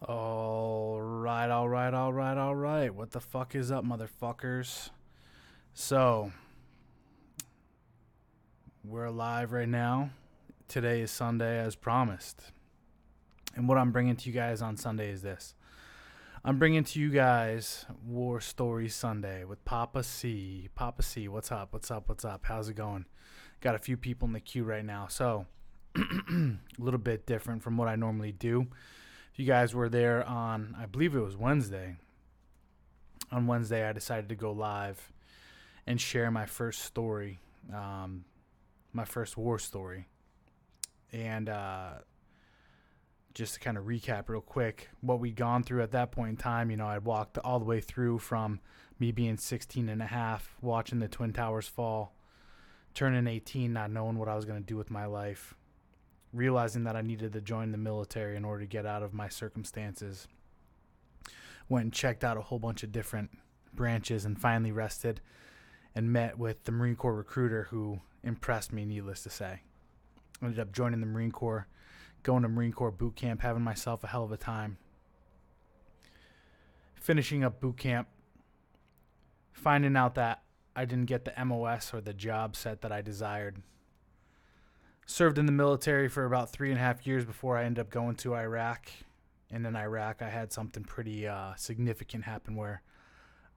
All right, all right, all right, all right. What the fuck is up, motherfuckers? So, we're live right now. Today is Sunday, as promised. And what I'm bringing to you guys on Sunday is this. I'm bringing to you guys War Stories Sunday with Papa C. Papa C, what's up? What's up? What's up? How's it going? Got a few people in the queue right now. So, a little bit different from what I normally do. If you guys were there on, I believe it was Wednesday. On Wednesday, I decided to go live and share my first story, my first war story. And just to kind of recap real quick, what we'd gone through at that point in time, I'd walked all the way through from me being 16 and a half, watching the Twin Towers fall, turning 18, not knowing what I was going to do with my life, realizing that I needed to join the military in order to get out of my circumstances. Went and checked out a whole bunch of different branches and finally rested and met with the Marine Corps recruiter who impressed me, needless to say. Ended up joining the Marine Corps, going to Marine Corps boot camp, having myself a hell of a time. Finishing up boot camp, finding out that I didn't get the MOS or the job set that I desired. Served in the military for about 3.5 years before I ended up going to Iraq. And in Iraq, I had something pretty significant happen where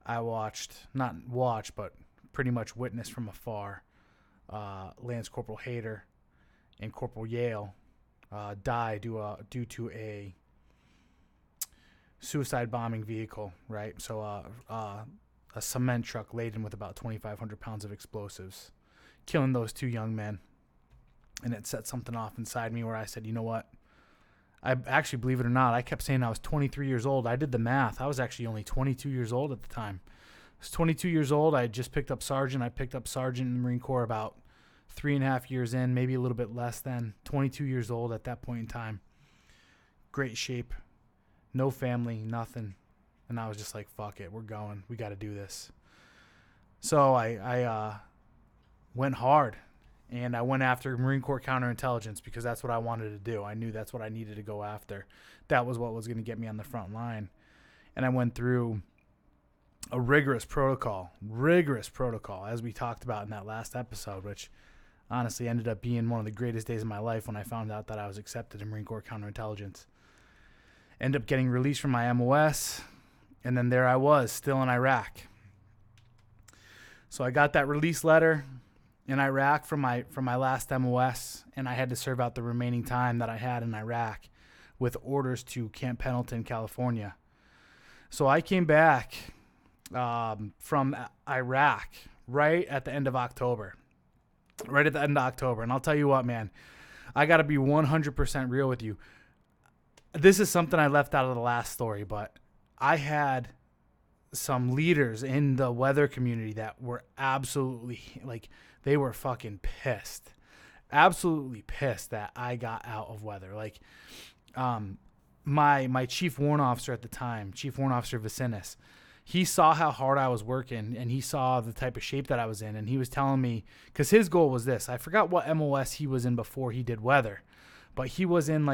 I but pretty much witnessed from afar Lance Corporal Hayter and Corporal Yale die due to a suicide bombing vehicle, right? So a cement truck laden with about 2,500 pounds of explosives, killing those two young men. And it set something off inside me where I said, you know what? I actually, believe it or not, I kept saying I was 23 years old. I did the math. I was actually only 22 years old at the time. I was 22 years old. I had just picked up sergeant. I picked up sergeant in the Marine Corps about 3.5 years in, maybe a little bit less than. 22 years old at that point in time. Great shape. No family, nothing. And I was just like, fuck it. We're going. We got to do this. So I went hard. And I went after Marine Corps counterintelligence because that's what I wanted to do. I knew that's what I needed to go after. That was what was going to get me on the front line. And I went through a rigorous protocol, as we talked about in that last episode, which honestly ended up being one of the greatest days of my life when I found out that I was accepted in Marine Corps counterintelligence. Ended up getting released from my MOS, and then there I was, still in Iraq. So I got that release letter in Iraq from my last MOS, and I had to serve out the remaining time that I had in Iraq with orders to Camp Pendleton, California. So I came back from Iraq right at the end of October. And I'll tell you what, man, I got to be 100% real with you. This is something I left out of the last story, but I had some leaders in the weather community that were absolutely, they were fucking pissed. Absolutely pissed that I got out of weather. My chief warrant officer at the time, Chief Warrant Officer Vicinis, he saw how hard I was working and he saw the type of shape that I was in. And he was telling me, because his goal was this. I forgot what MOS he was in before he did weather, but he was in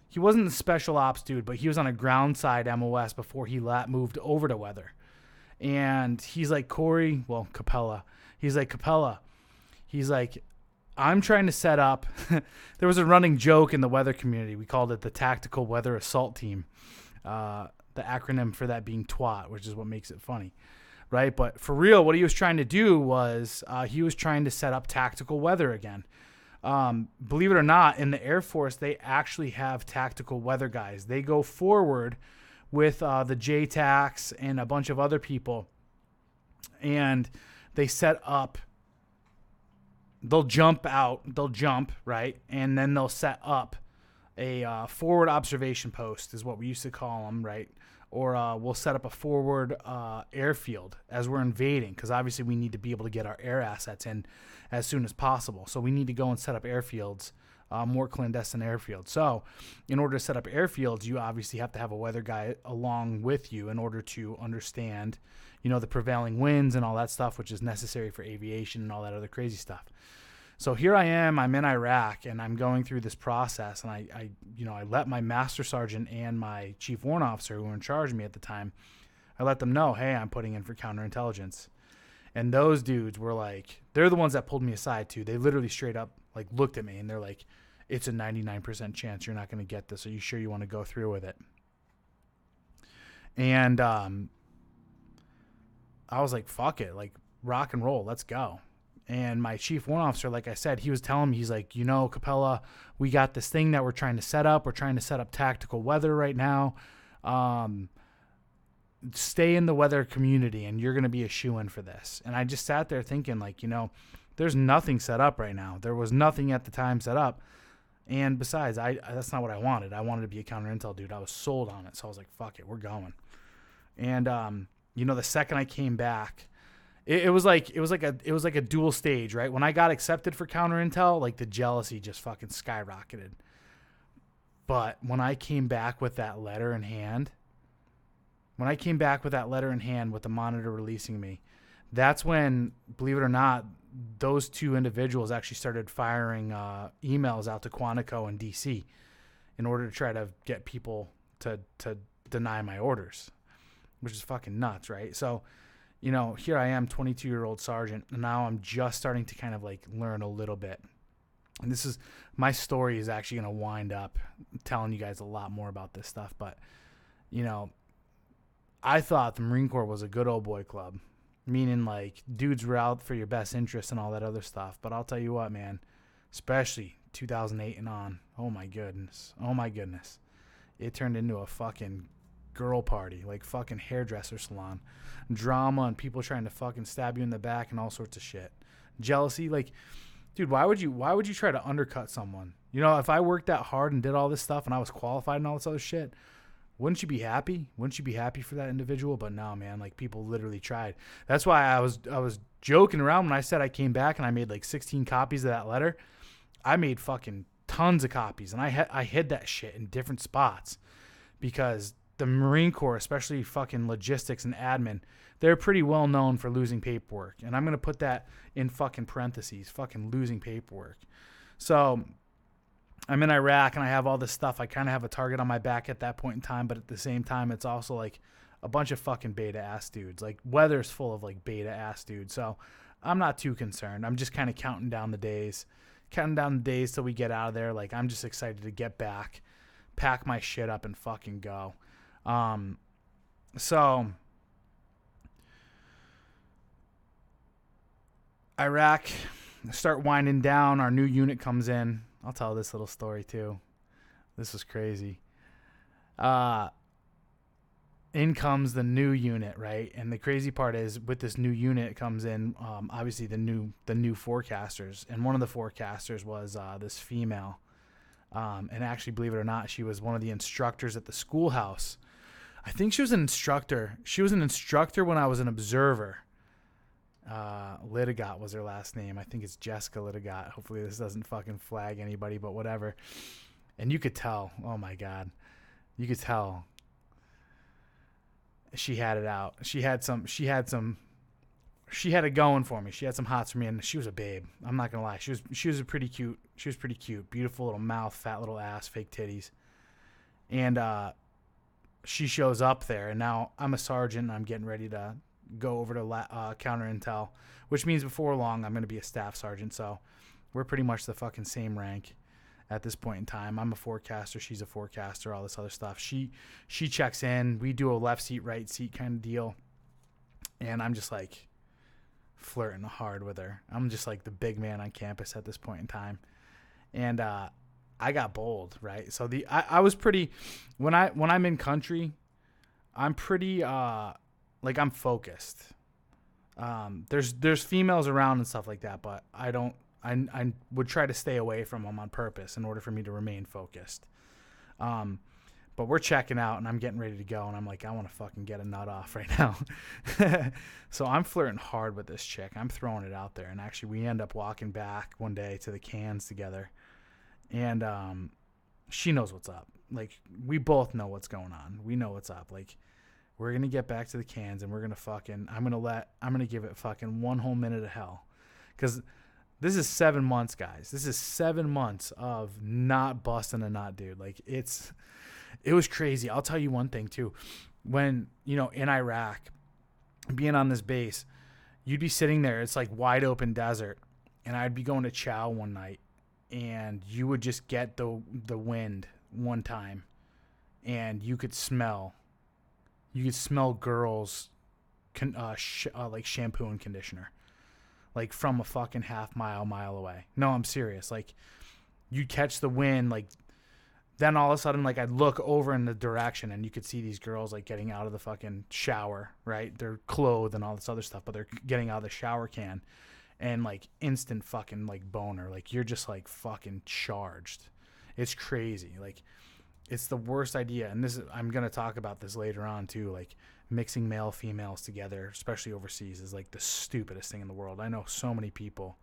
he wasn't the special ops dude, but he was on a ground side MOS before he moved over to weather. And he's like, Capella. He's like, I'm trying to set up. There was a running joke in the weather community. We called it the Tactical Weather Assault Team. The acronym for that being TWAT, which is what makes it funny, right? But for real, what he was trying to do was he was trying to set up tactical weather again. Believe it or not, in the Air Force, they actually have tactical weather guys. They go forward with the JTACs and a bunch of other people, and they set up, they'll jump, right? And then they'll set up a forward observation post is what we used to call them, right? Or we'll set up a forward airfield as we're invading, because obviously we need to be able to get our air assets in as soon as possible. So we need to go and set up airfields, more clandestine airfields. So in order to set up airfields, you obviously have to have a weather guy along with you in order to understand, the prevailing winds and all that stuff, which is necessary for aviation and all that other crazy stuff. So here I am, I'm in Iraq, and I'm going through this process, and I let my master sergeant and my chief warrant officer, who were in charge of me at the time, I let them know, hey, I'm putting in for counterintelligence. And those dudes were like, they're the ones that pulled me aside too. They literally straight up like looked at me and they're like, it's a 99% chance you're not going to get this. Are you sure you want to go through with it? And I was like, fuck it, like rock and roll, let's go. And my chief warrant officer, like I said, he was telling me, he's like, Capella, we got this thing that we're trying to set up. We're trying to set up tactical weather right now. Stay in the weather community and you're going to be a shoo-in for this. And I just sat there thinking, like, there's nothing set up right now. There was nothing at the time set up. And besides, that's not what I wanted. I wanted to be a counter intel dude. I was sold on it. So I was like, fuck it, we're going. And, the second I came back, it was like a dual stage, right? When I got accepted for counter intel, like the jealousy just fucking skyrocketed. But when I came back with that letter in hand, with the monitor releasing me, that's when, believe it or not, those two individuals actually started firing emails out to Quantico and DC in order to try to get people to deny my orders, which is fucking nuts, right? So, here I am, 22-year-old sergeant, and now I'm just starting to kind of like learn a little bit. And my story is actually going to wind up telling you guys a lot more about this stuff, but, I thought the Marine Corps was a good old boy club, meaning like dudes were out for your best interest and all that other stuff. But I'll tell you what, man, especially 2008 and on, oh my goodness, it turned into a fucking girl party, like fucking hairdresser salon, drama and people trying to fucking stab you in the back and all sorts of shit. Jealousy, like, dude, why would you try to undercut someone? If I worked that hard and did all this stuff and I was qualified and all this other shit, wouldn't you be happy? Wouldn't you be happy for that individual? But no, man, like people literally tried. That's why I was joking around when I said I came back and I made like 16 copies of that letter. I made fucking tons of copies, and I hid that shit in different spots because the Marine Corps, especially fucking logistics and admin, they're pretty well known for losing paperwork. And I'm going to put that in fucking parentheses, fucking losing paperwork. So I'm in Iraq and I have all this stuff. I kind of have a target on my back at that point in time, but at the same time, it's also like a bunch of fucking beta ass dudes. Like weather's full of like beta ass dudes. So I'm not too concerned. I'm just kind of counting down the days till we get out of there. Like I'm just excited to get back, pack my shit up and fucking go. So Iraq, start winding down. Our new unit comes in. I'll tell this little story too. This was crazy. In comes the new unit, right? And the crazy part is with this new unit comes in, obviously the new forecasters. And one of the forecasters was this female. And actually, believe it or not, she was one of the instructors at the schoolhouse. I think she was an instructor. She was an instructor when I was an observer. Litigott was her last name. I think it's Jessica Litigott. Hopefully this doesn't fucking flag anybody, but whatever. And you could tell, oh my God, you could tell she had it out. She had it going for me. She had some hots for me, and she was a babe. I'm not going to lie. She was pretty cute. She was pretty cute. Beautiful little mouth, fat little ass, fake titties. And, she shows up there, and now I'm a sergeant and I'm getting ready to go over to counter intel, which means before long I'm going to be a staff sergeant. So we're pretty much the fucking same rank at this point in time. I'm a forecaster, she's a forecaster, all this other stuff. She checks in, we do a left seat, right seat kind of deal, and I'm just like flirting hard with her. I'm just like the big man on campus at this point in time, and I got bold, right? So I was pretty, when I'm in country, I'm pretty like I'm focused. There's females around and stuff like that, but I would try to stay away from them on purpose in order for me to remain focused. But we're checking out and I'm getting ready to go, and I'm like, I want to fucking get a nut off right now. So I'm flirting hard with this chick. I'm throwing it out there, and actually we end up walking back one day to the cans together, and she knows what's up. Like, we both know what's going on. We know what's up. Like, we're going to get back to the cans, and we're going to fucking, I'm going to give it fucking one whole minute of hell. Because This is 7 months, guys. This is 7 months of not busting a nut, dude. Like, it was crazy. I'll tell you one thing, too. When, in Iraq, being on this base, you'd be sitting there. It's like wide open desert. And I'd be going to chow one night. And you would just get the wind one time. And you could smell girls like shampoo and conditioner. Like from a fucking mile away. No, I'm serious. Like, you'd catch the wind, like, then all of a sudden, like, I'd look over in the direction and you could see these girls, like, getting out of the fucking shower, right? They're clothed and all this other stuff, but they're getting out of the shower can and, like, instant fucking, like, boner. Like, you're just, like, fucking charged. It's crazy. Like, it's the worst idea. And I'm going to talk about this later on, too. Like, mixing male females together, especially overseas, is like the stupidest thing in the world. I know so many people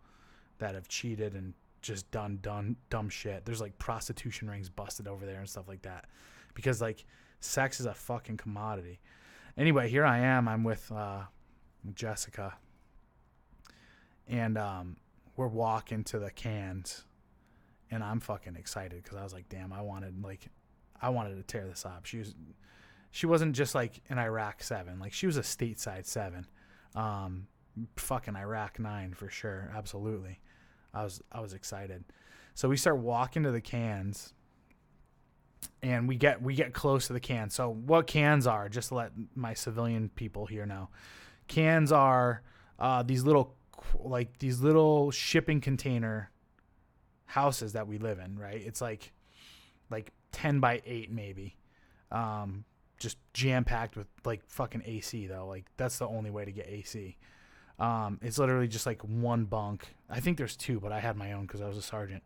that have cheated and just done dumb shit. There's like prostitution rings busted over there and stuff like that because like sex is a fucking commodity. Anyway, here I am. I'm with Jessica, and we're walking to the cans, and I'm fucking excited because I was like, damn, I wanted to tear this up. She wasn't just like an Iraq 7. Like, she was a stateside 7. Fucking Iraq 9 for sure. Absolutely. I was excited. So we start walking to the cans, and we get close to the cans. So what cans are, just to let my civilian people here know. Cans are these little shipping container houses that we live in, right? It's like 10 by 8 maybe. Just jam-packed with, like, fucking AC, though. Like, that's the only way to get AC. It's literally just, like, one bunk. I think there's 2, but I had my own because I was a sergeant.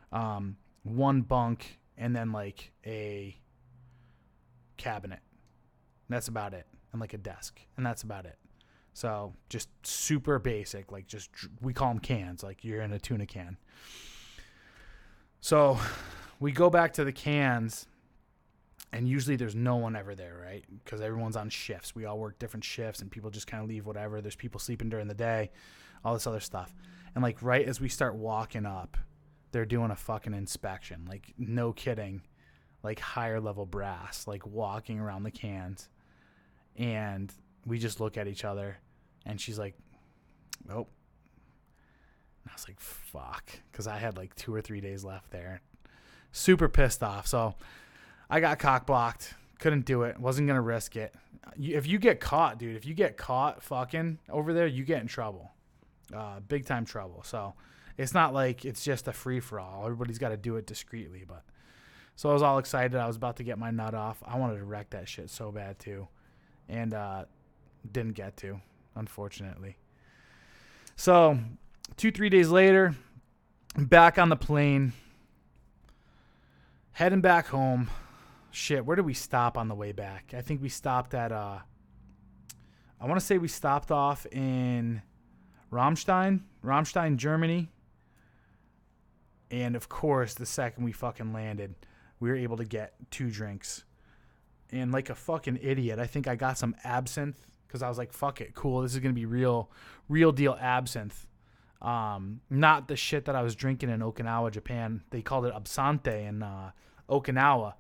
One bunk and then, like, a cabinet. And that's about it. And, like, a desk. And that's about it. So, just super basic. Like, just, we call them cans. Like, you're in a tuna can. So, we go back to the cans. And usually there's no one ever there, right? Because everyone's on shifts. We all work different shifts, and people just kind of leave whatever. There's people sleeping during the day, all this other stuff. And, like, right as we start walking up, they're doing a fucking inspection. Like, no kidding. Like, higher level brass, like, walking around the cans. And we just look at each other, and she's like, oh. And I was like, fuck. Because I had, like, 2 or 3 days left there. Super pissed off. So I got cock blocked. Couldn't do it. Wasn't going to risk it. If you get caught, dude, if you get caught fucking over there, you get in trouble. Big time trouble. So it's not like it's just a free for all. Everybody's got to do it discreetly. But so I was all excited. I was about to get my nut off. I wanted to wreck that shit so bad too. And didn't get to, unfortunately. So 2-3 days later, back on the plane, heading back home. Shit, where did we stop on the way back? I think we stopped at, I want to say we stopped off in Ramstein, Germany. And, of course, the second we fucking landed, we were able to get 2 drinks. And like a fucking idiot, I think I got some absinthe because I was like, fuck it, cool. This is going to be real deal absinthe. Not the shit that I was drinking in Okinawa, Japan. They called it absante in Okinawa.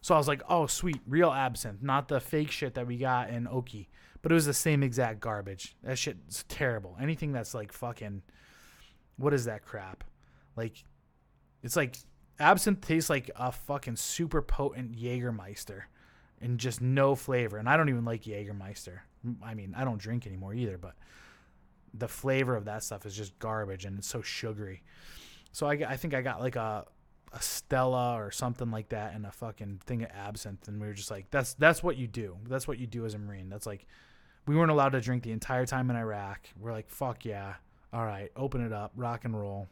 So I was like, oh, sweet, real absinthe, not the fake shit that we got in Oki. But it was the same exact garbage. That shit's terrible. Anything that's like fucking, what is that crap? Like, it's like, absinthe tastes like a fucking super potent Jägermeister and just no flavor. And I don't even like Jägermeister. I mean, I don't drink anymore either, but the flavor of that stuff is just garbage and it's so sugary. So I think I got like a Stella or something like that and a fucking thing of absinthe, and we were just like, that's what you do. That's what you do as a Marine. That's like, we weren't allowed to drink the entire time in Iraq. We're like, fuck yeah. All right, open it up, rock and roll.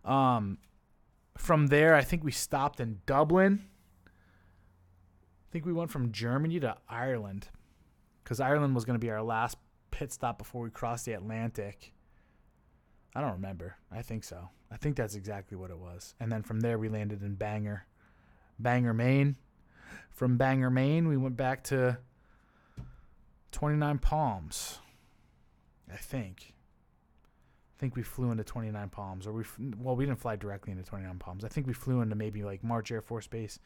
From there, I think we stopped in Dublin. I think we went from Germany to Ireland because Ireland was going to be our last pit stop before we crossed the Atlantic. I don't remember. I think so. I think that's exactly what it was. And then from there, we landed in Bangor, Maine. From Bangor, Maine, we went back to 29 Palms, I think. I think we flew into 29 Palms, or we didn't fly directly into 29 Palms. I think we flew into maybe like March Air Force Base.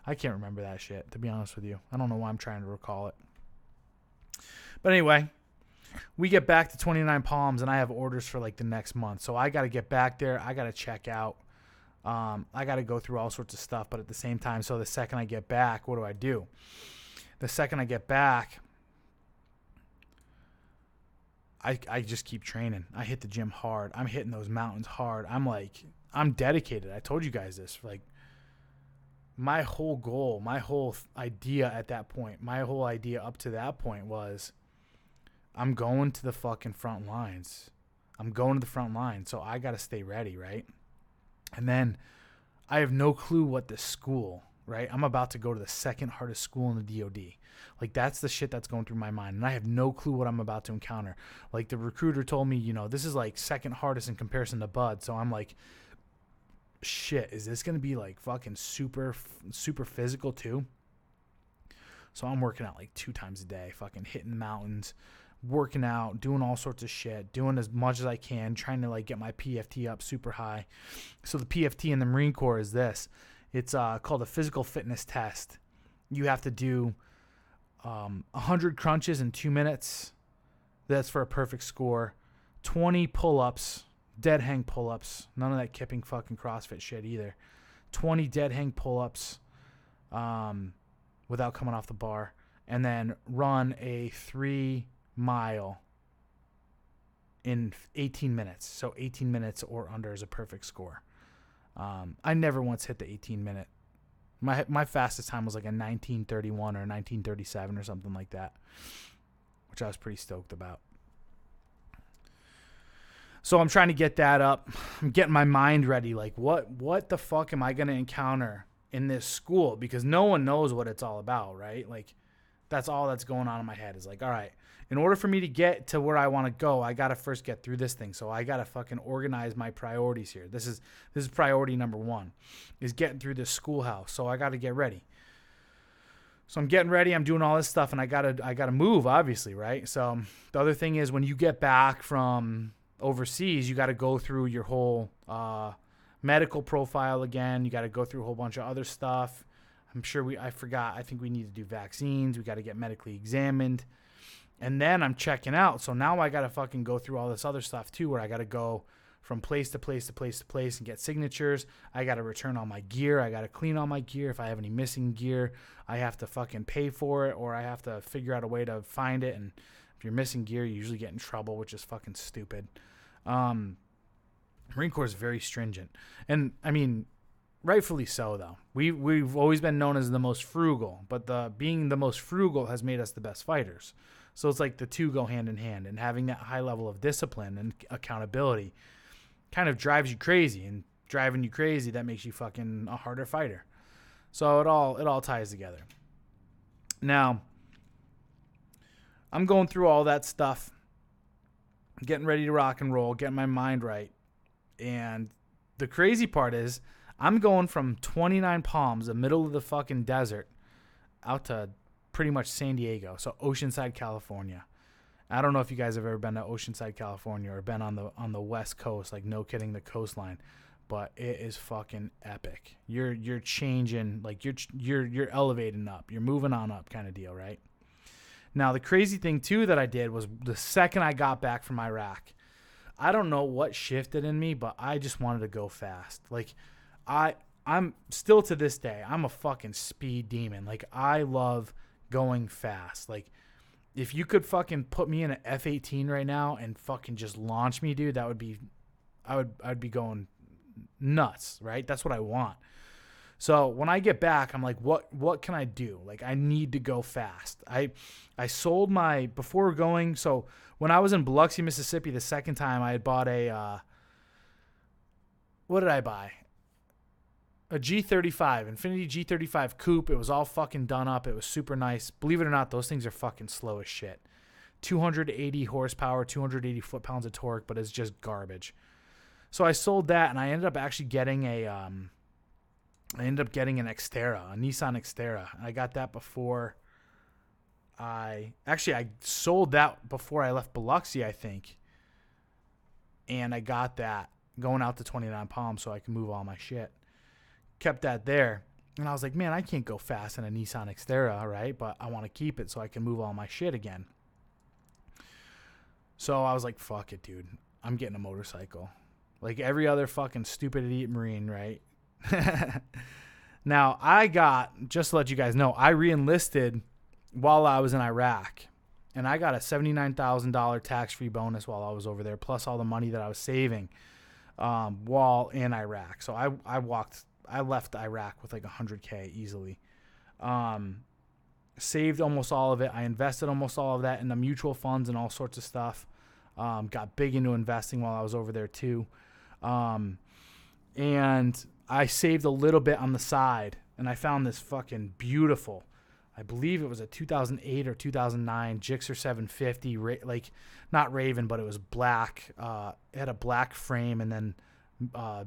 I can't remember that shit, to be honest with you. I don't know why I'm trying to recall it. But anyway, we get back to 29 Palms, and I have orders for like the next month. So I got to get back there. I got to check out. I got to go through all sorts of stuff. But at the same time, so the second I get back, what do? The second I get back, I just keep training. I hit the gym hard. I'm hitting those mountains hard. I'm dedicated. I told you guys this. Like, my whole goal, my whole idea at that point, my whole idea up to that point was, I'm going to the fucking front lines. I'm going to the front line. So I got to stay ready, right? And then I have no clue what this school, right? I'm about to go to the second hardest school in the DOD. Like, that's the shit that's going through my mind. And I have no clue what I'm about to encounter. Like, the recruiter told me, this is like second hardest in comparison to Bud. So I'm like, shit, is this going to be like fucking super, super physical too? So I'm working out like 2 times a day, fucking hitting the mountains, working out, doing all sorts of shit, doing as much as I can, trying to like get my PFT up super high. So the PFT in the Marine Corps is this. It's called a physical fitness test. You have to do 100 crunches in 2 minutes. That's for a perfect score. 20 pull-ups, dead hang pull-ups. None of that kipping fucking CrossFit shit either. 20 dead hang pull-ups without coming off the bar. And then run a 3-mile in 18 minutes. So 18 minutes or under is a perfect score. I never once hit the 18-minute. My fastest time was like a 19:31 or 19:37 or something like that, which I was pretty stoked about. So I'm trying to get that up. I'm getting my mind ready. Like, what the fuck am I going to encounter in this school? Because no one knows what it's all about, right? Like, that's all that's going on in my head is like, all right, in order for me to get to where I want to go, I got to first get through this thing. So I got to fucking organize my priorities here. This is priority number 1 is getting through this schoolhouse. So I got to get ready. So I'm getting ready. I'm doing all this stuff, and I got to move, obviously, right? So the other thing is, when you get back from overseas, you got to go through your whole medical profile again. You got to go through a whole bunch of other stuff. I'm sure I think we need to do vaccines. We got to get medically examined. And then I'm checking out. So now I got to fucking go through all this other stuff too, where I got to go from place to place to place to place and get signatures. I got to return all my gear. I got to clean all my gear. If I have any missing gear, I have to fucking pay for it, or I have to figure out a way to find it. And if you're missing gear, you usually get in trouble, which is fucking stupid. Marine Corps is very stringent. And I mean, rightfully so, though. We've always been known as the most frugal, but being the most frugal has made us the best fighters. So it's like the two go hand in hand, and having that high level of discipline and accountability kind of drives you crazy, and driving you crazy, that makes you fucking a harder fighter. So it all ties together. Now, I'm going through all that stuff, getting ready to rock and roll, getting my mind right. And the crazy part is, I'm going from 29 Palms, the middle of the fucking desert, out to pretty much San Diego, so Oceanside, California. I don't know if you guys have ever been to Oceanside, California, or been on the West Coast, like no kidding, the coastline, but it is fucking epic. You're changing, like you're elevating up, you're moving on up, kind of deal, right? Now the crazy thing too that I did was, the second I got back from Iraq, I don't know what shifted in me, but I just wanted to go fast. Like, I'm still to this day, I'm a fucking speed demon. Like, I love going fast. Like, if you could fucking put me in an F-18 right now and fucking just launch me, dude, I'd be going nuts, right? That's what I want. So when I get back, I'm like, what can I do? Like, I need to go fast. I sold before going, so when I was in Biloxi, Mississippi, the second time, I had bought what did I buy? A G35, Infinity G35 coupe. It was all fucking done up. It was super nice. Believe it or not, those things are fucking slow as shit. 280 horsepower, 280 foot-pounds of torque, but it's just garbage. So I sold that, and I ended up actually getting an Xterra, a Nissan Xterra. I got that before I sold that before I left Biloxi, I think. And I got that going out to 29 Palms so I can move all my shit. Kept that there. And I was like, man, I can't go fast in a Nissan Xterra, right? But I want to keep it so I can move all my shit again. So I was like, fuck it, dude. I'm getting a motorcycle. Like every other fucking stupid idiot Marine, right? Now, just to let you guys know, I re-enlisted while I was in Iraq. And I got a $79,000 tax-free bonus while I was over there, plus all the money that I was saving while in Iraq. So I left Iraq with like $100K easily. Saved almost all of it. I invested almost all of that in the mutual funds and all sorts of stuff. Got big into investing while I was over there too. And I saved a little bit on the side, and I found this fucking beautiful, I believe it was a 2008 or 2009 Gixxer 750, like not Raven, but it was black. It had a black frame and then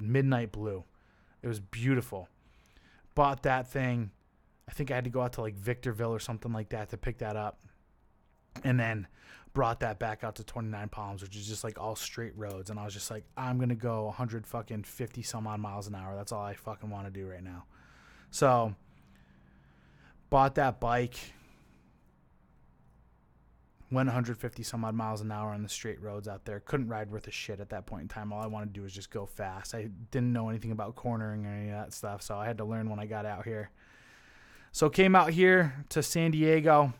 midnight blue. It was beautiful. Bought that thing. I think I had to go out to like Victorville or something like that to pick that up. And then brought that back out to 29 Palms, which is just like all straight roads. And I was just like, I'm going to go 150 some odd miles an hour. That's all I fucking want to do right now. So bought that bike, went 150 some odd miles an hour on the straight roads out there. Couldn't ride worth a shit at that point in time. All I wanted to do was just go fast. I didn't know anything about cornering or any of that stuff, so I had to learn when I got out here. So came out here to San Diego,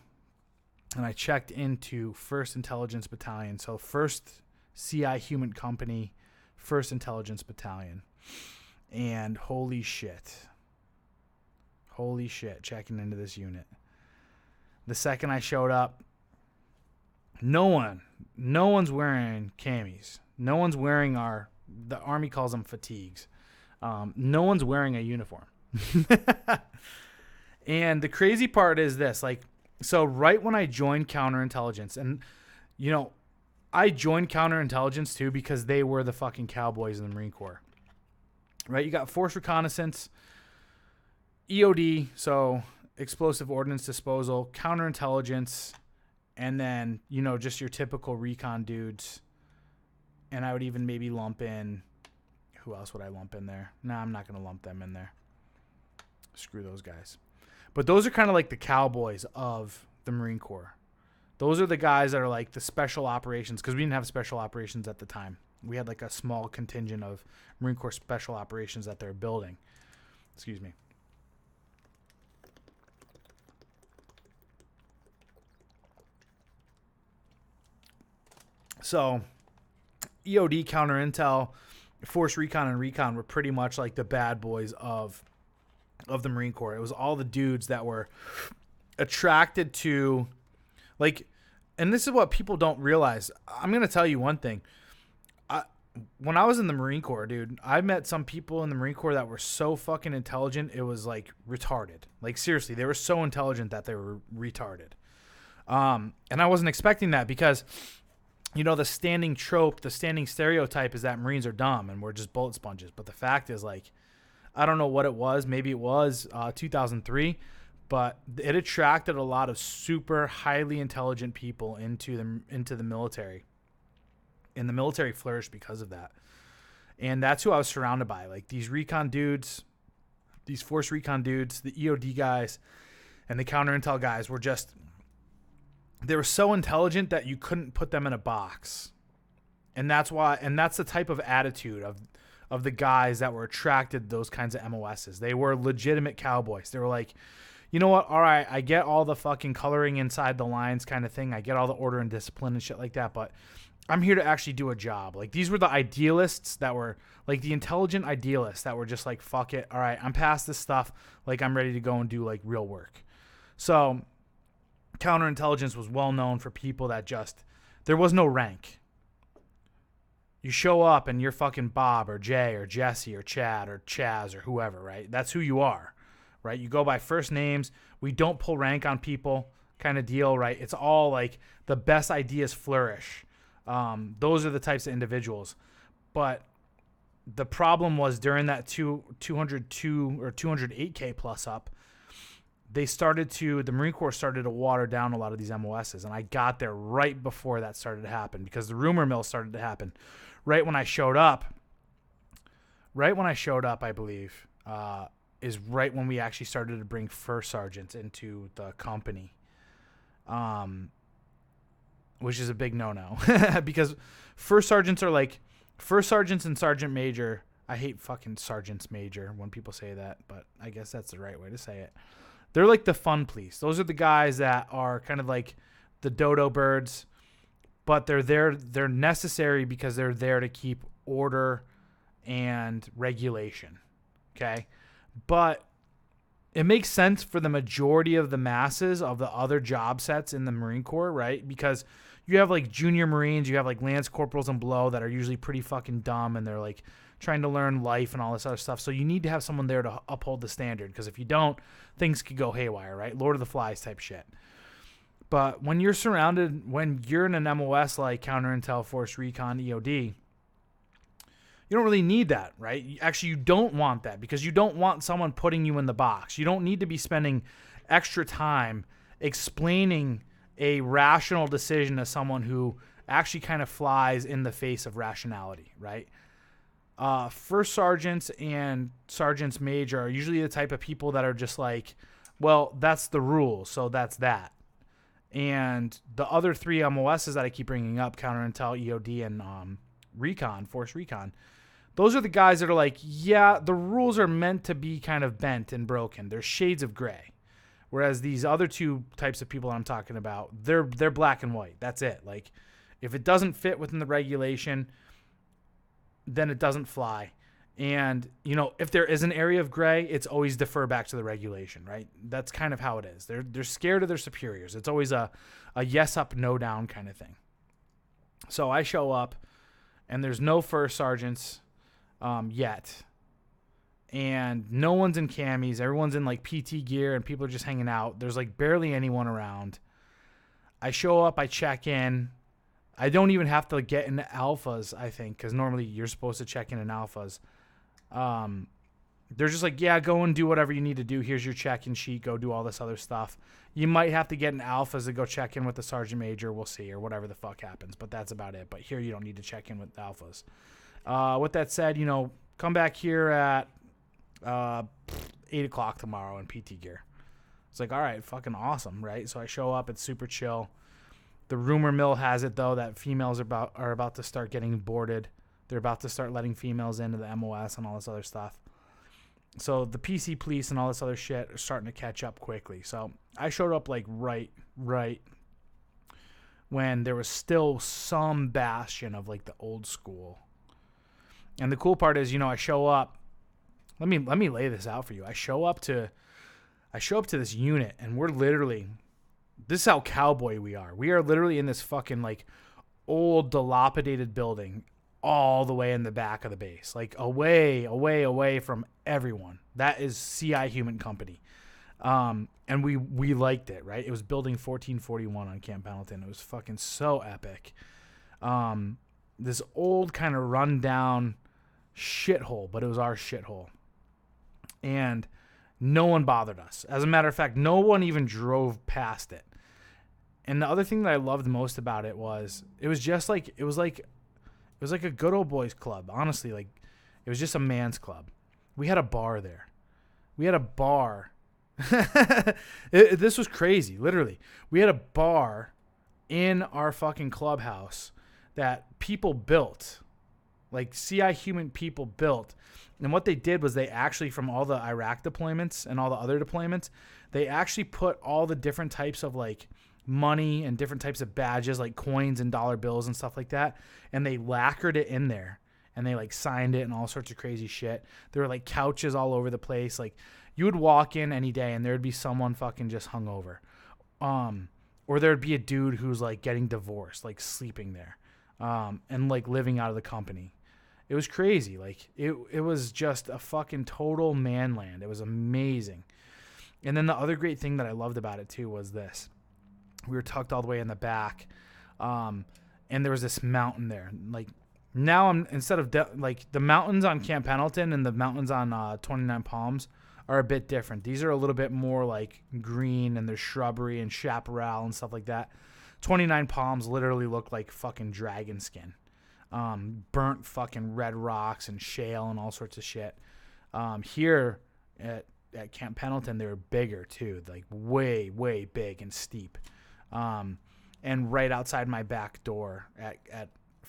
and I checked into 1st Intelligence Battalion. So 1st CI Human Company, 1st Intelligence Battalion. And holy shit, checking into this unit. The second I showed up, no one's wearing camis. No one's wearing the Army calls them fatigues. No one's wearing a uniform. And the crazy part is this, like, so right when I joined counterintelligence, and, you know, I joined counterintelligence too because they were the fucking cowboys in the Marine Corps, right? You got force reconnaissance, EOD, so explosive ordnance disposal, counterintelligence, and then, you know, just your typical recon dudes. And I would even maybe lump in, who else would I lump in there? Nah, I'm not going to lump them in there. Screw those guys. But those are kind of like the cowboys of the Marine Corps. Those are the guys that are like the special operations, because we didn't have special operations at the time. We had like a small contingent of Marine Corps special operations that they're building. Excuse me. So EOD, counter intel, force recon, and recon were pretty much like the bad boys of the Marine Corps. It was all the dudes that were attracted to, like, and this is what people don't realize. I'm going to tell you one thing. When I was in the Marine Corps, dude, I met some people in the Marine Corps that were so fucking intelligent, it was like retarded. Like, seriously, they were so intelligent that they were retarded. And I wasn't expecting that because, you know, the standing trope, the standing stereotype is that Marines are dumb and we're just bullet sponges. But the fact is, like, I don't know what it was. Maybe it was 2003, but it attracted a lot of super highly intelligent people into the military. And the military flourished because of that. And that's who I was surrounded by. Like these recon dudes, these force recon dudes, the EOD guys, and the counter intel guys were just, they were so intelligent that you couldn't put them in a box. And that's the type of attitude of the guys that were attracted to those kinds of MOSs. They were legitimate cowboys. They were like, you know what? All right, I get all the fucking coloring inside the lines kind of thing. I get all the order and discipline and shit like that, but I'm here to actually do a job. Like these were the idealists that were like the intelligent idealists that were just like, fuck it. All right, I'm past this stuff. Like I'm ready to go and do like real work. So counterintelligence was well known for people that just, there was no rank. You show up and you're fucking Bob or Jay or Jesse or Chad or Chaz or whoever, right? That's who you are, right? You go by first names. We don't pull rank on people kind of deal, right? It's all like the best ideas flourish. Those are the types of individuals. But the problem was during that 202 or 208K plus up, the Marine Corps started to water down a lot of these MOSs. And I got there right before that started to happen because the rumor mill started to happen. right when I showed up, I believe, is right when we actually started to bring first sergeants into the company, which is a big no-no because first sergeants and sergeant major. I hate fucking sergeants major when people say that, but I guess that's the right way to say it. They're like the fun police. Those are the guys that are kind of like the dodo birds, but they're necessary because they're there to keep order and regulation. Okay? But it makes sense for the majority of the masses of the other job sets in the Marine Corps, right? Because you have like junior Marines, you have like Lance Corporals and below that are usually pretty fucking dumb and they're like trying to learn life and all this other stuff. So you need to have someone there to uphold the standard, because if you don't, things could go haywire, right? Lord of the Flies type shit. But when you're in an MOS like Counter Intel, Force Recon, EOD, you don't really need that, right? Actually, you don't want that because you don't want someone putting you in the box. You don't need to be spending extra time explaining a rational decision to someone who actually kind of flies in the face of rationality, right? First sergeants and sergeants major are usually the type of people that are just like, well, that's the rule, so that's that. And the other three MOSs that I keep bringing up, Counter Intel, EOD, and Recon, Force Recon, those are the guys that are like, yeah, the rules are meant to be kind of bent and broken. They're shades of gray. Whereas these other two types of people I'm talking about, they're black and white. That's it. Like, if it doesn't fit within the regulation, then it doesn't fly. And, you know, if there is an area of gray, it's always defer back to the regulation, right? That's kind of how it is. They're scared of their superiors. It's always a yes up, no down kind of thing. So I show up, and there's no first sergeants yet. And no one's in camis. Everyone's in, like, PT gear, and people are just hanging out. There's, like, barely anyone around. I show up. I check in. I don't even have to get into alphas, I think, because normally you're supposed to check in alphas. They're just like, yeah, go and do whatever you need to do. Here's your check-in sheet. Go do all this other stuff. You might have to get in alphas to go check in with the sergeant major. We'll see, or whatever the fuck happens. But that's about it. But here you don't need to check in with alphas. With that said, you know, come back here at 8 o'clock tomorrow in PT gear. It's like, all right, fucking awesome, right? So I show up. It's super chill. The rumor mill has it, though, that females are about to start getting boarded. They're about to start letting females into the MOS and all this other stuff. So the PC police and all this other shit are starting to catch up quickly. So I showed up like right when there was still some bastion of like the old school. And the cool part is, you know, I show up. Let me lay this out for you. I show up to this unit, and we're literally, this is how cowboy we are. We are literally in this fucking like old dilapidated building all the way in the back of the base, like away from everyone. That is CI Human Company. And we liked it, right? It was building 1441 on Camp Pendleton. It was fucking so epic. This old kind of rundown shithole, but it was our shithole. And no one bothered us. As a matter of fact, no one even drove past it. And the other thing that I loved most about it was it was like a good old boys club. Honestly, like it was just a man's club. We had a bar there. This was crazy, literally. We had a bar in our fucking clubhouse that people built, like CI Human people built. And what they did was they actually, from all the Iraq deployments and all the other deployments, they actually put all the different types of like money and different types of badges, like coins and dollar bills and stuff like that, and they lacquered it in there, and they like signed it and all sorts of crazy shit. There were like couches all over the place. Like you would walk in any day and there'd be someone fucking just hungover, or there'd be a dude who's like getting divorced, like sleeping there, and like living out of the company. It was crazy. Like it was just a fucking total man land. It was amazing. And then the other great thing that I loved about it too was this. We were tucked all the way in the back, and there was this mountain there. Like now, instead of like the mountains on Camp Pendleton and the mountains on 29 Palms are a bit different. These are a little bit more like green, and there's shrubbery and chaparral and stuff like that. 29 Palms literally looked like fucking dragon skin. burnt fucking red rocks and shale and all sorts of shit. Here at Camp Pendleton, they were bigger too, like way, way big and steep. And right outside my back door at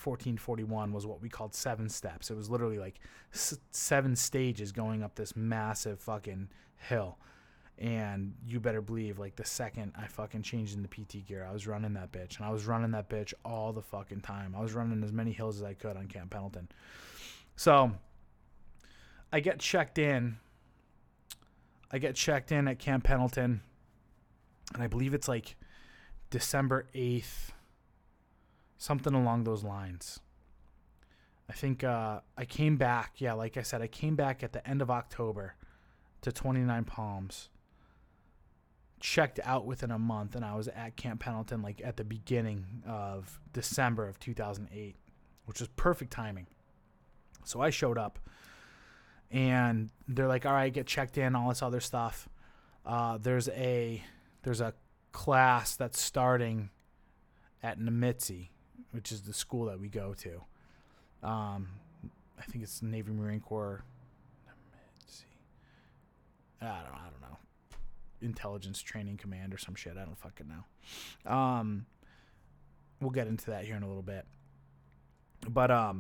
1441 was what we called 7 steps. It was literally like 7 stages going up this massive fucking hill. And you better believe, like, the second I fucking changed into PT gear, I was running that bitch. And I was running that bitch all the fucking time. I was running as many hills as I could on Camp Pendleton. So I get checked in. At Camp Pendleton. And I believe it's like December 8th. Something along those lines. I think I came back. Yeah, like I said, I came back at the end of October to 29 Palms. Checked out within a month, and I was at Camp Pendleton like at the beginning of December of 2008, which was perfect timing. So I showed up, and they're like, all right, get checked in, all this other stuff. There's a class that's starting at Nemitzi, which is the school that we go to. I think it's Navy Marine Corps. I don't know. Intelligence Training Command or some shit. I don't fucking know. We'll get into that here in a little bit. But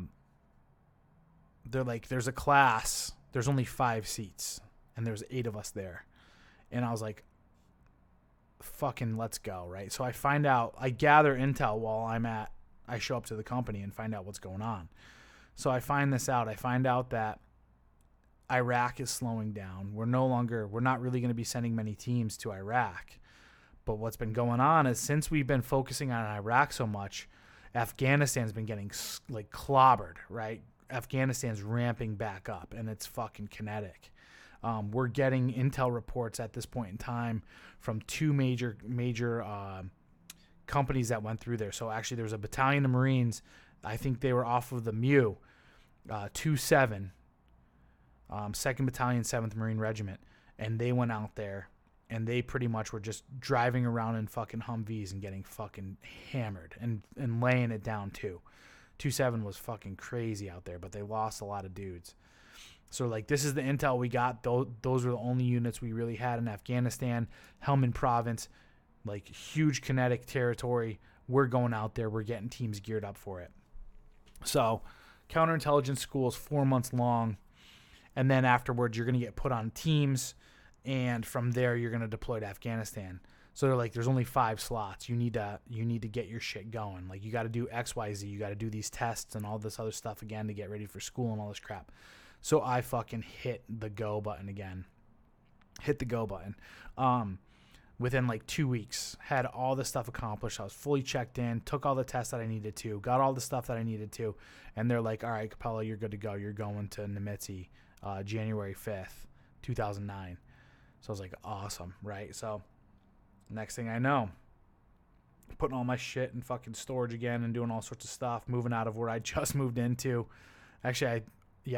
they're like, there's a class. There's only 5 seats, and there's 8 of us there. And I was like, fucking let's go, right? So I find out, I gather intel while I show up to the company and find out what's going on. So I find this out. I find out that Iraq is slowing down. We're not really going to be sending many teams to Iraq. But what's been going on is, since we've been focusing on Iraq so much, Afghanistan's been getting like clobbered, right? Afghanistan's ramping back up, and it's fucking kinetic. We're getting intel reports at this point in time from 2 major companies that went through there. So actually, there was a battalion of Marines. I think they were off of the MEU, 2-7. 2nd Battalion, 7th Marine Regiment, and they went out there, and they pretty much were just driving around in fucking Humvees and getting fucking hammered and laying it down too. 2-7 was fucking crazy out there, but they lost a lot of dudes. So, like, this is the intel we got. Those were the only units we really had in Afghanistan. Helmand Province, like, huge kinetic territory. We're going out there. We're getting teams geared up for it. So, counterintelligence school is 4 months long. And then afterwards, you're going to get put on teams, and from there, you're going to deploy to Afghanistan. So they're like, there's only 5 slots. You need to get your shit going. Like, you got to do X, Y, Z. You got to do these tests and all this other stuff again to get ready for school and all this crap. So I fucking hit the go button again. Within like 2 weeks, had all the stuff accomplished. I was fully checked in, took all the tests that I needed to, got all the stuff that I needed to, and they're like, all right, Capella, you're good to go. You're going to Nemitzi. January 5th, 2009. So I was like, awesome, right? So next thing I know, putting all my shit in fucking storage again and doing all sorts of stuff, moving out of where I just moved into. Actually,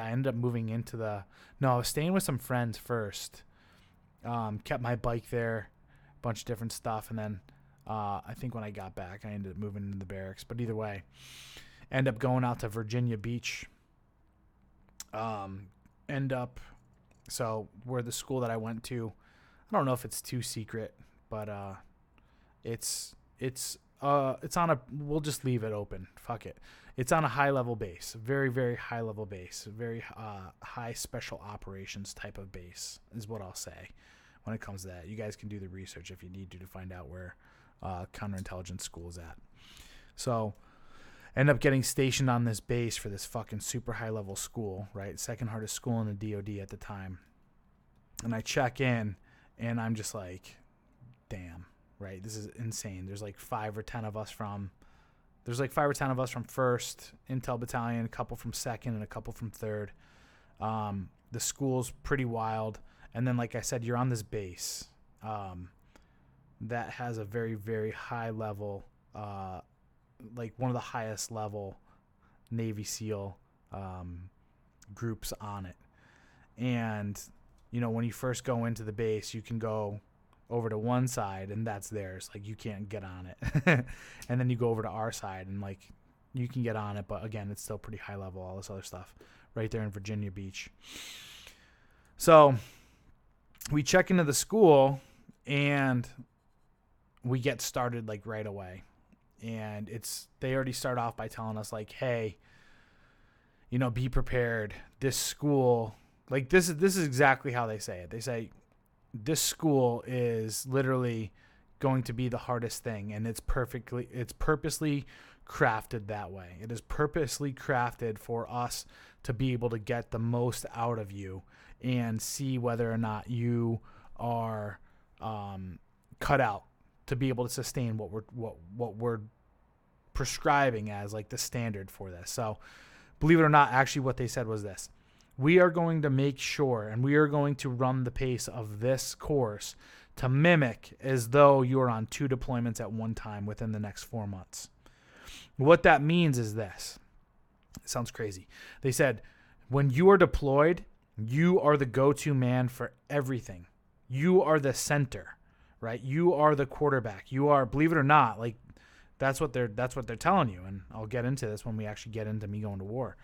I ended up moving into I was staying with some friends first. Kept my bike there, a bunch of different stuff, and then I think when I got back, I ended up moving into the barracks. But either way, end up going out to Virginia Beach. So where the school that I went to, I don't know if it's too secret, but it's on a, we'll just leave it open. Fuck it. It's on a high level base, very, very high level base, very high special operations type of base is what I'll say when it comes to that. You guys can do the research if you need to find out where counterintelligence school is at. So end up getting stationed on this base for this fucking super high level school, right? 2nd hardest school in the DOD at the time. And I check in, and I'm just like, damn, right? This is insane. There's like 5 or 10 of us from 1st Intel Battalion, a couple from 2nd, and a couple from 3rd. The school's pretty wild. And then, like I said, you're on this base that has a very, very high level, like one of the highest level Navy SEAL groups on it. And, you know, when you first go into the base, you can go over to one side and that's theirs. Like, you can't get on it. And then you go over to our side and, like, you can get on it, but again, it's still pretty high level, all this other stuff right there in Virginia Beach. So we check into the school and we get started like right away. And they already start off by telling us like, hey, you know, be prepared. This school, like this is exactly how they say it. They say this school is literally going to be the hardest thing, and it's purposely crafted that way. It is purposely crafted for us to be able to get the most out of you and see whether or not you are cut out to be able to sustain what we're prescribing as like the standard for this. So believe it or not, actually what they said was this: we are going to make sure and we are going to run the pace of this course to mimic as though you're on 2 deployments at one time within the next 4 months. What that means is this. It sounds crazy. They said, when you are deployed, you are the go-to man for everything. You are the center, right? You are the quarterback. You are, believe it or not, like that's what they're telling you. And I'll get into this when we actually get into me going to war.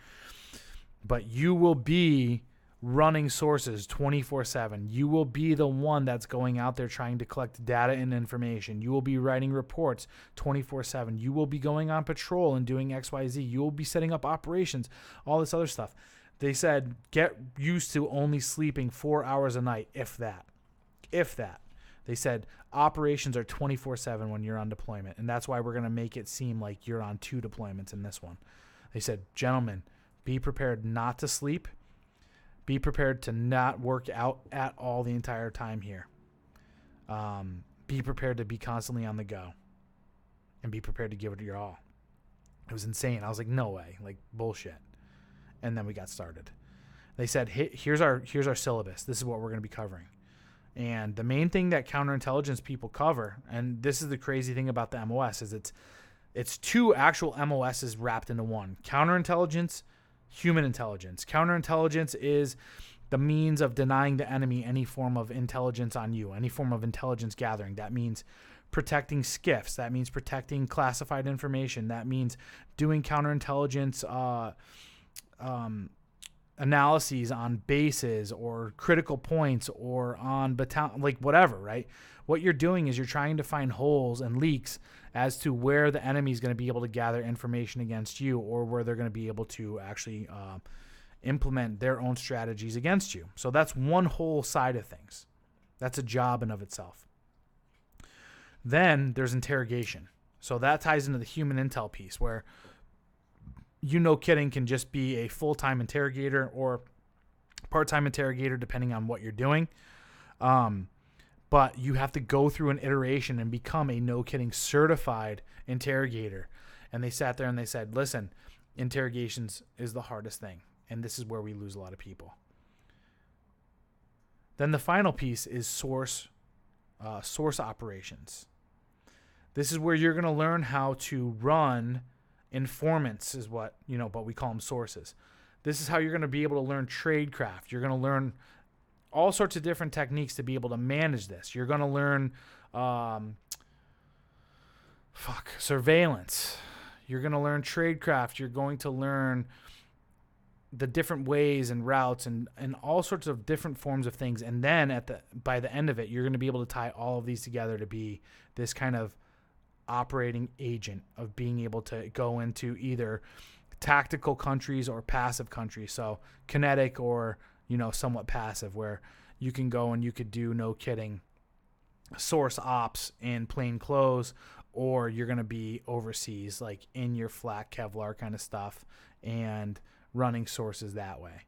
But you will be running sources 24/7. You will be the one that's going out there trying to collect data and information. You will be writing reports 24/7. You will be going on patrol and doing XYZ. You will be setting up operations, all this other stuff. They said, get used to only sleeping 4 hours a night, if that. If that. They said operations are 24/7 when you're on deployment, and that's why we're going to make it seem like you're on 2 deployments in this one. They said, gentlemen, be prepared not to sleep. Be prepared to not work out at all the entire time here. Be prepared to be constantly on the go. And be prepared to give it your all. It was insane. I was like, no way. Like, bullshit. And then we got started. They said, hey, here's our syllabus. This is what we're going to be covering. And the main thing that counterintelligence people cover, and this is the crazy thing about the MOS, is it's 2 actual MOSs wrapped into one. Counterintelligence, human intelligence. Counterintelligence is the means of denying the enemy any form of intelligence on you, any form of intelligence gathering. That means protecting SCIFs. That means protecting classified information. That means doing counterintelligence analyses on bases or critical points or on battalion, like whatever, right? What you're doing is you're trying to find holes and leaks as to where the enemy is going to be able to gather information against you, or where they're going to be able to actually implement their own strategies against you. So that's one whole side of things. That's a job in of itself. Then there's interrogation. So that ties into the human intel piece, where no kidding can just be a full-time interrogator or part-time interrogator depending on what you're doing. But you have to go through an iteration and become a no kidding certified interrogator. And they sat there and they said, listen, interrogations is the hardest thing. And this is where we lose a lot of people. Then the final piece is source operations. This is where you're going to learn how to run informants, is what, but we call them sources. This is how you're going to be able to learn tradecraft. You're going to learn all sorts of different techniques to be able to manage this. You're going to learn surveillance. You're going to learn tradecraft. You're going to learn the different ways and routes and all sorts of different forms of things. And then by the end of it, you're going to be able to tie all of these together to be this kind of operating agent of being able to go into either tactical countries or passive countries. So kinetic or somewhat passive, where you can go and you could do, no kidding, source ops in plain clothes, or you're going to be overseas, like in your flak Kevlar kind of stuff, and running sources that way.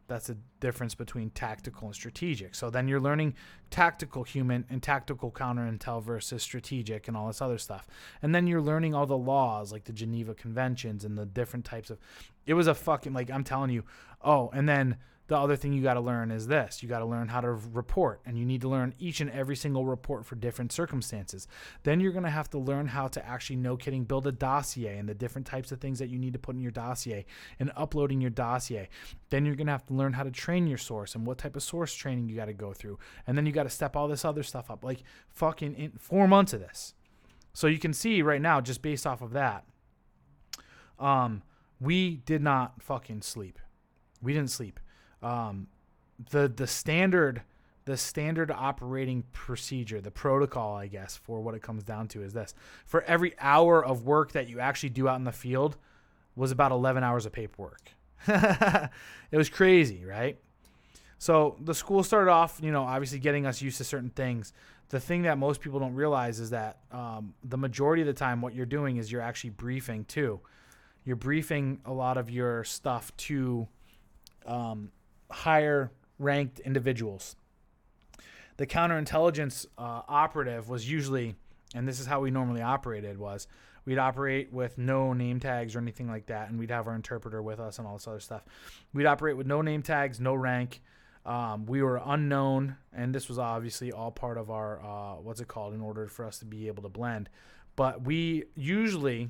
That's the difference between tactical and strategic. So then you're learning tactical human and tactical counterintel versus strategic and all this other stuff. And then you're learning all the laws, like the Geneva Conventions and the different types of, it was a fucking, like, I'm telling you. Oh, and then the other thing you got to learn is this. You got to learn how to report, and you need to learn each and every single report for different circumstances. Then you're going to have to learn how to actually, no kidding, build a dossier and the different types of things that you need to put in your dossier and uploading your dossier. Then you're going to have to learn how to train your source and what type of source training you got to go through. And then you got to step all this other stuff up, like fucking 4 months of this. So you can see right now, just based off of that, We did not fucking sleep. We didn't sleep. The standard operating procedure, the protocol, I guess, for what it comes down to is this. For every hour of work that you actually do out in the field was about 11 hours of paperwork. It was crazy, right? So the school started off, obviously getting us used to certain things. The thing that most people don't realize is that the majority of the time what you're doing is you're actually briefing too. You're briefing a lot of your stuff to higher ranked individuals. The counterintelligence operative was usually, and this is how we normally operated, was we'd operate with no name tags or anything like that, and we'd have our interpreter with us and all this other stuff. We'd operate with no name tags, no rank. We were unknown, and this was obviously all part of our, in order for us to be able to blend. But we usually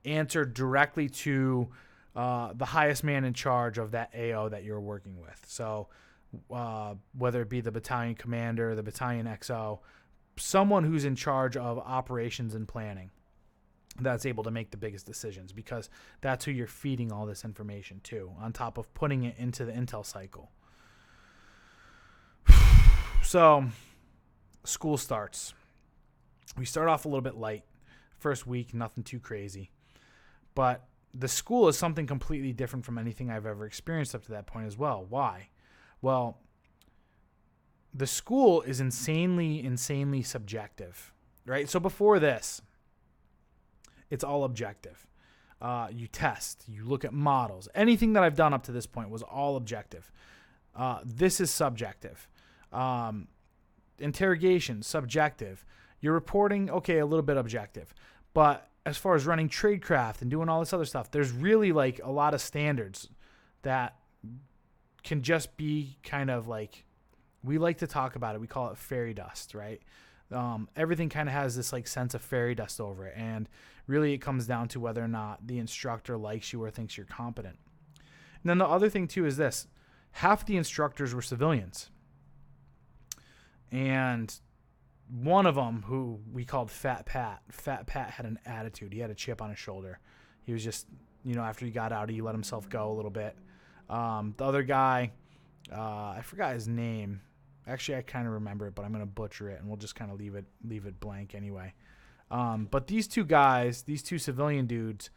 answered directly to the highest man in charge of that AO that you're working with. So whether it be the battalion commander, the battalion XO, someone who's in charge of operations and planning, that's able to make the biggest decisions, because that's who you're feeding all this information to, on top of putting it into the intel cycle. So school starts. We start off a little bit light. First week, nothing too crazy. But the school is something completely different from anything I've ever experienced up to that point as well. Why? Well, the school is insanely subjective, right? So before this, it's all objective. You test, you look at models. Anything that I've done up to this point was all objective. This is subjective. Interrogation, subjective. You're reporting, okay, a little bit objective. But as far as running tradecraft and doing all this other stuff, there's really like a lot of standards that can just be kind of like, we like to talk about it. We call it fairy dust, right? Everything kind of has this like sense of fairy dust over it. And really it comes down to whether or not the instructor likes you or thinks you're competent. And then the other thing too is this. Half the instructors were civilians. And one of them, who we called Fat Pat had an attitude. He had a chip on his shoulder. He was just, after he got out, he let himself go a little bit. The other guy, I forgot his name. Actually, I kind of remember it, but I'm going to butcher it, and we'll just kind of leave it blank anyway. But these two guys, these two civilian dudes,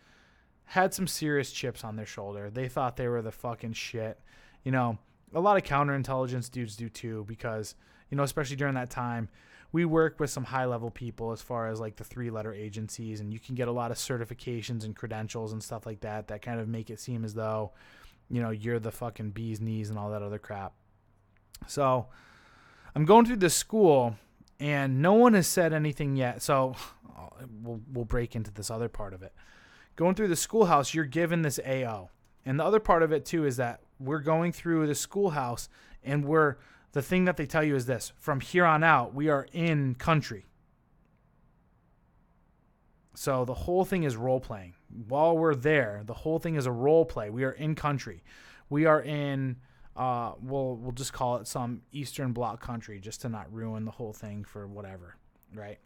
had some serious chips on their shoulder. They thought they were the fucking shit. A lot of counterintelligence dudes do too, because, especially during that time, we work with some high-level people as far as like the 3-letter agencies, and you can get a lot of certifications and credentials and stuff like that kind of make it seem as though, you're the fucking bee's knees and all that other crap. So I'm going through this school, and no one has said anything yet. So we'll break into this other part of it. Going through the schoolhouse, you're given this AO. And the other part of it too is that we're going through the schoolhouse, and the thing that they tell you is this: from here on out, we are in country. So the whole thing is role playing. While we're there, the whole thing is a role play. We are in country. We are in, we'll just call it some Eastern Bloc country, just to not ruin the whole thing for whatever, right?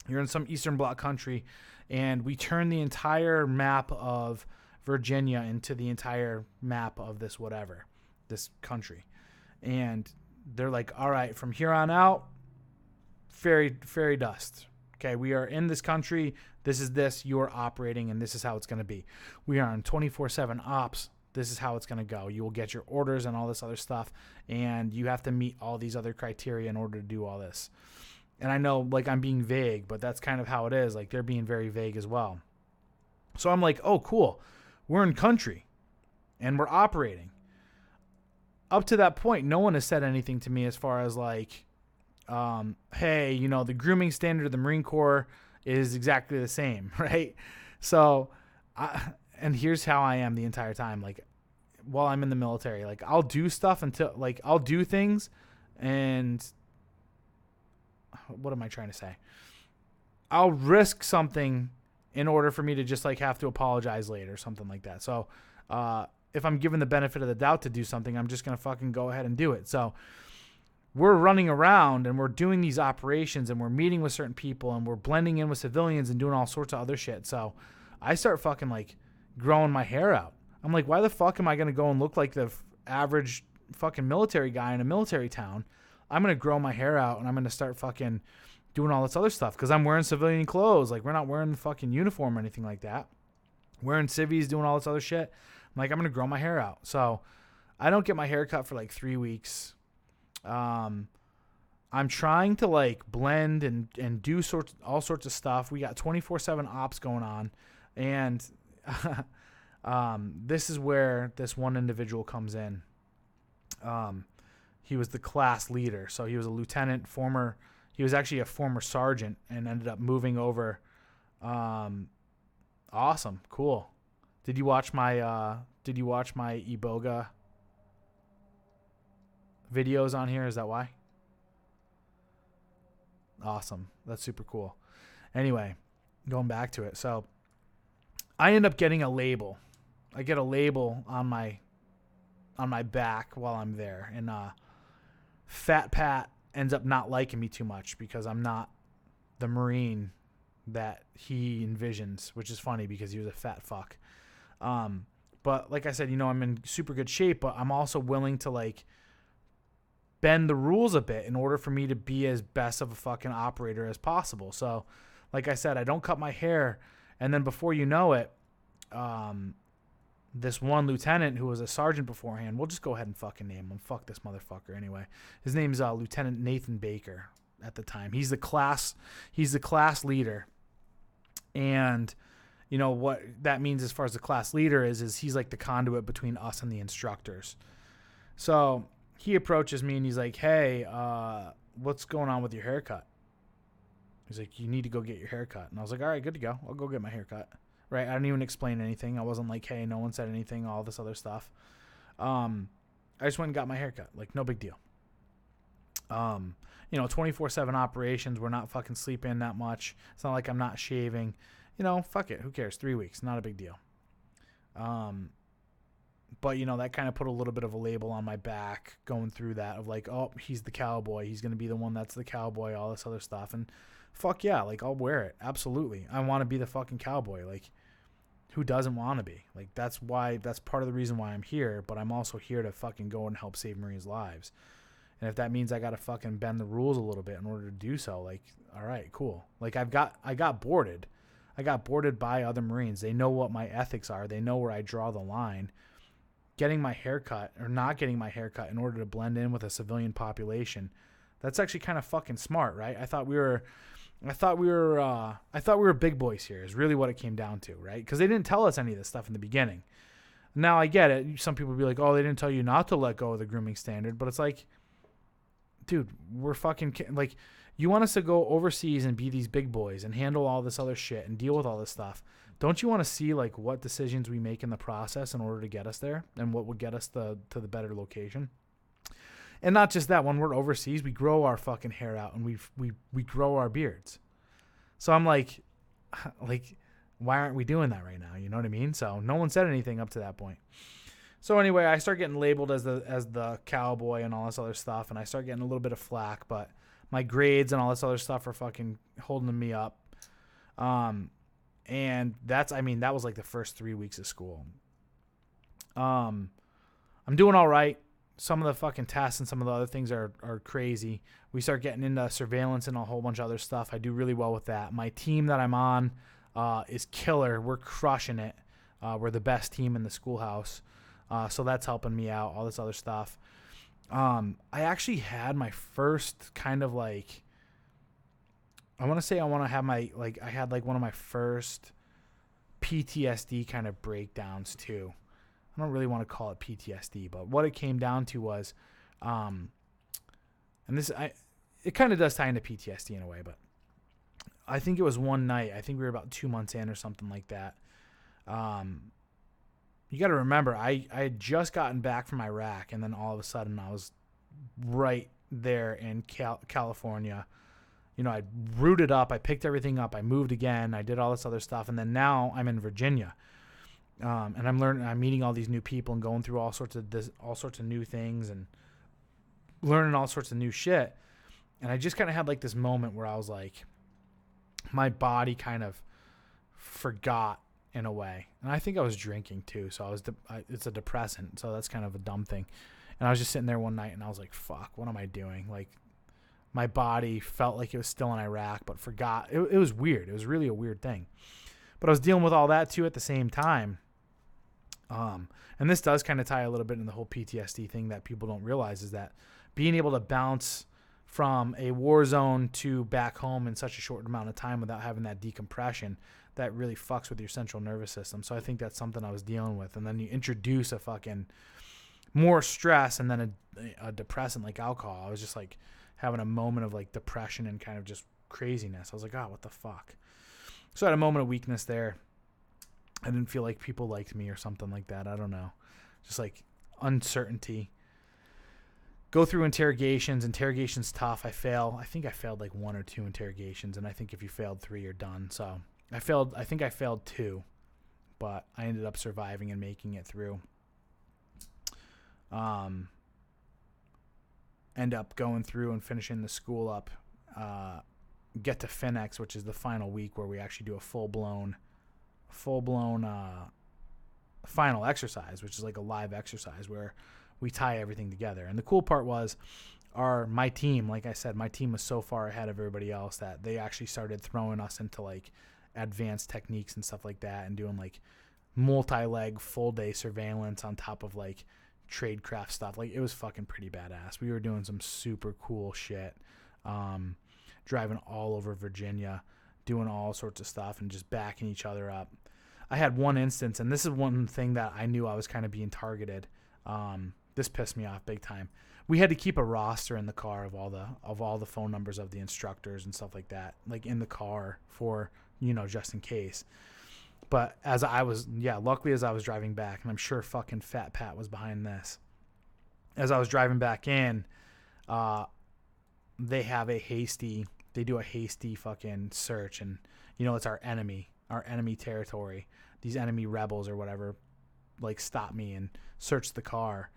You're in some Eastern Bloc country, and we turn the entire map of Virginia into the entire map of this country. And they're like, all right, from here on out, fairy dust. Okay, we are in this country. This is this. You are operating, and this is how it's going to be. We are on 24/7 ops. This is how it's going to go. You will get your orders and all this other stuff, and you have to meet all these other criteria in order to do all this. And I know, like, I'm being vague, but that's kind of how it is. Like, they're being very vague as well. So I'm like, oh, cool. We're in country, and we're operating. Up to that point, no one has said anything to me as far as like, hey, the grooming standard of the Marine Corps is exactly the same, right? So, and here's how I am the entire time. Like, while I'm in the military, like, I'll do stuff until, like, I'll do things, and what am I trying to say? I'll risk something in order for me to just, like, have to apologize later or something like that. So, if I'm given the benefit of the doubt to do something, I'm just going to fucking go ahead and do it. So we're running around, and we're doing these operations, and we're meeting with certain people, and we're blending in with civilians and doing all sorts of other shit. So I start fucking like growing my hair out. I'm like, why the fuck am I going to go and look like the average fucking military guy in a military town? I'm going to grow my hair out and I'm going to start fucking doing all this other stuff because I'm wearing civilian clothes. Like, we're not wearing the fucking uniform or anything like that. Wearing civvies, doing all this other shit. I'm like, I'm going to grow my hair out. So I don't get my hair cut for like 3 weeks. I'm trying to like blend and do all sorts of stuff. We got 24/7 ops going on. And this is where this one individual comes in. He was the class leader. So he was a lieutenant, he was actually a former sergeant and ended up moving over. Awesome. Cool. Did you watch my Iboga videos on here? Is that why? Awesome. That's super cool. Anyway, going back to it. So I end up getting a label. I get a label on my back while I'm there. And Fat Pat ends up not liking me too much because I'm not the Marine that he envisions, which is funny because he was a fat fuck. But like I said, I'm in super good shape, but I'm also willing to like bend the rules a bit in order for me to be as best of a fucking operator as possible. So like I said, I don't cut my hair. And then before you know it, this one lieutenant who was a sergeant beforehand, we'll just go ahead and fucking name him. Fuck this motherfucker anyway. His name's Lieutenant Nathan Baker at the time. He's the class leader. And what that means as far as the class leader is he's like the conduit between us and the instructors. So he approaches me and he's like, hey, what's going on with your haircut? He's like, you need to go get your haircut. And I was like, all right, good to go. I'll go get my haircut. Right. I didn't even explain anything. I wasn't like, hey, no one said anything, all this other stuff. I just went and got my haircut. Like, no big deal. 24/7 operations. We're not fucking sleeping that much. It's not like I'm not shaving. Fuck it. Who cares? 3 weeks. Not a big deal. But, that kind of put a little bit of a label on my back going through that of like, oh, he's the cowboy. He's going to be the one that's the cowboy, all this other stuff. And fuck yeah, like, I'll wear it. Absolutely. I want to be the fucking cowboy. Like, who doesn't want to be? Like, that's part of the reason why I'm here, but I'm also here to fucking go and help save Marines' lives. And if that means I got to fucking bend the rules a little bit in order to do so, like, all right, cool. Like, I got boarded. I got boarded by other Marines. They know what my ethics are. They know where I draw the line. Getting my hair cut or not getting my hair cut in order to blend in with a civilian population, that's actually kind of fucking smart, right? I thought we were big boys here is really what it came down to, right? Because they didn't tell us any of this stuff in the beginning. Now I get it. Some people would be like, oh, they didn't tell you not to let go of the grooming standard. But it's like, dude, we're fucking, like, you want us to go overseas and be these big boys and handle all this other shit and deal with all this stuff. Don't you want to see like what decisions we make in the process in order to get us there and what would get us to the better location? And not just that, when we're overseas, we grow our fucking hair out and we grow our beards. So I'm like, why aren't we doing that right now? You know what I mean? So no one said anything up to that point. So anyway, I start getting labeled as the cowboy and all this other stuff, and I start getting a little bit of flack, but my grades and all this other stuff are fucking holding me up. And that was like the first 3 weeks of school. I'm doing all right. Some of the fucking tests and some of the other things are crazy. We start getting into surveillance and a whole bunch of other stuff. I do really well with that. My team that I'm on is killer. We're crushing it. We're the best team in the schoolhouse. So that's helping me out, all this other stuff. I actually had my first kind of like, I had like one of my first PTSD kind of breakdowns too. I don't really want to call it PTSD, but what it came down to was, it kind of does tie into PTSD in a way, but I think it was one night. I think we were about 2 months in or something like that. You got to remember, I had just gotten back from Iraq, and then all of a sudden I was right there in California. I rooted up, I picked everything up, I moved again, I did all this other stuff, and then now I'm in Virginia. And I'm meeting all these new people and going through all sorts of new things and learning all sorts of new shit. And I just kind of had like this moment where I was like, my body kind of forgot in a way. And I think I was drinking too. So it's a depressant. So that's kind of a dumb thing. And I was just sitting there one night and I was like, fuck, what am I doing? Like, my body felt like it was still in Iraq, but forgot. It was weird. It was really a weird thing. But I was dealing with all that too at the same time. And this does kind of tie a little bit in the whole PTSD thing that people don't realize, is that being able to bounce from a war zone to back home in such a short amount of time without having that decompression, that really fucks with your central nervous system. So I think that's something I was dealing with. And then you introduce a fucking more stress and then a depressant like alcohol. I was just like having a moment of like depression and kind of just craziness. I was like, oh, what the fuck? So I had a moment of weakness there. I didn't feel like people liked me or something like that. I don't know. Just like uncertainty. Go through interrogations. Interrogation's tough. I think I failed like 1 or 2 interrogations. And I think if you failed 3, you're done. So I think I failed 2, but I ended up surviving and making it through. End up going through and finishing the school up, get to FinX, which is the final week where we actually do a full-blown final exercise, which is like a live exercise where we tie everything together. And the cool part was my team, like I said, my team was so far ahead of everybody else that they actually started throwing us into like advanced techniques and stuff like that, and doing like multi-leg full day surveillance on top of like tradecraft stuff. Like, it was fucking pretty badass. We were doing some super cool shit, driving all over Virginia, doing all sorts of stuff and just backing each other up. I had one instance, and this is one thing that I knew I was kind of being targeted. This pissed me off big time. We had to keep a roster in the car of all the phone numbers of the instructors and stuff like that, like in the car for, just in case. But luckily as I was driving back, and I'm sure fucking Fat Pat was behind this, as I was driving back in, they do a hasty fucking search, and it's our enemy territory. These enemy rebels or whatever, like, stopped me and searched the car,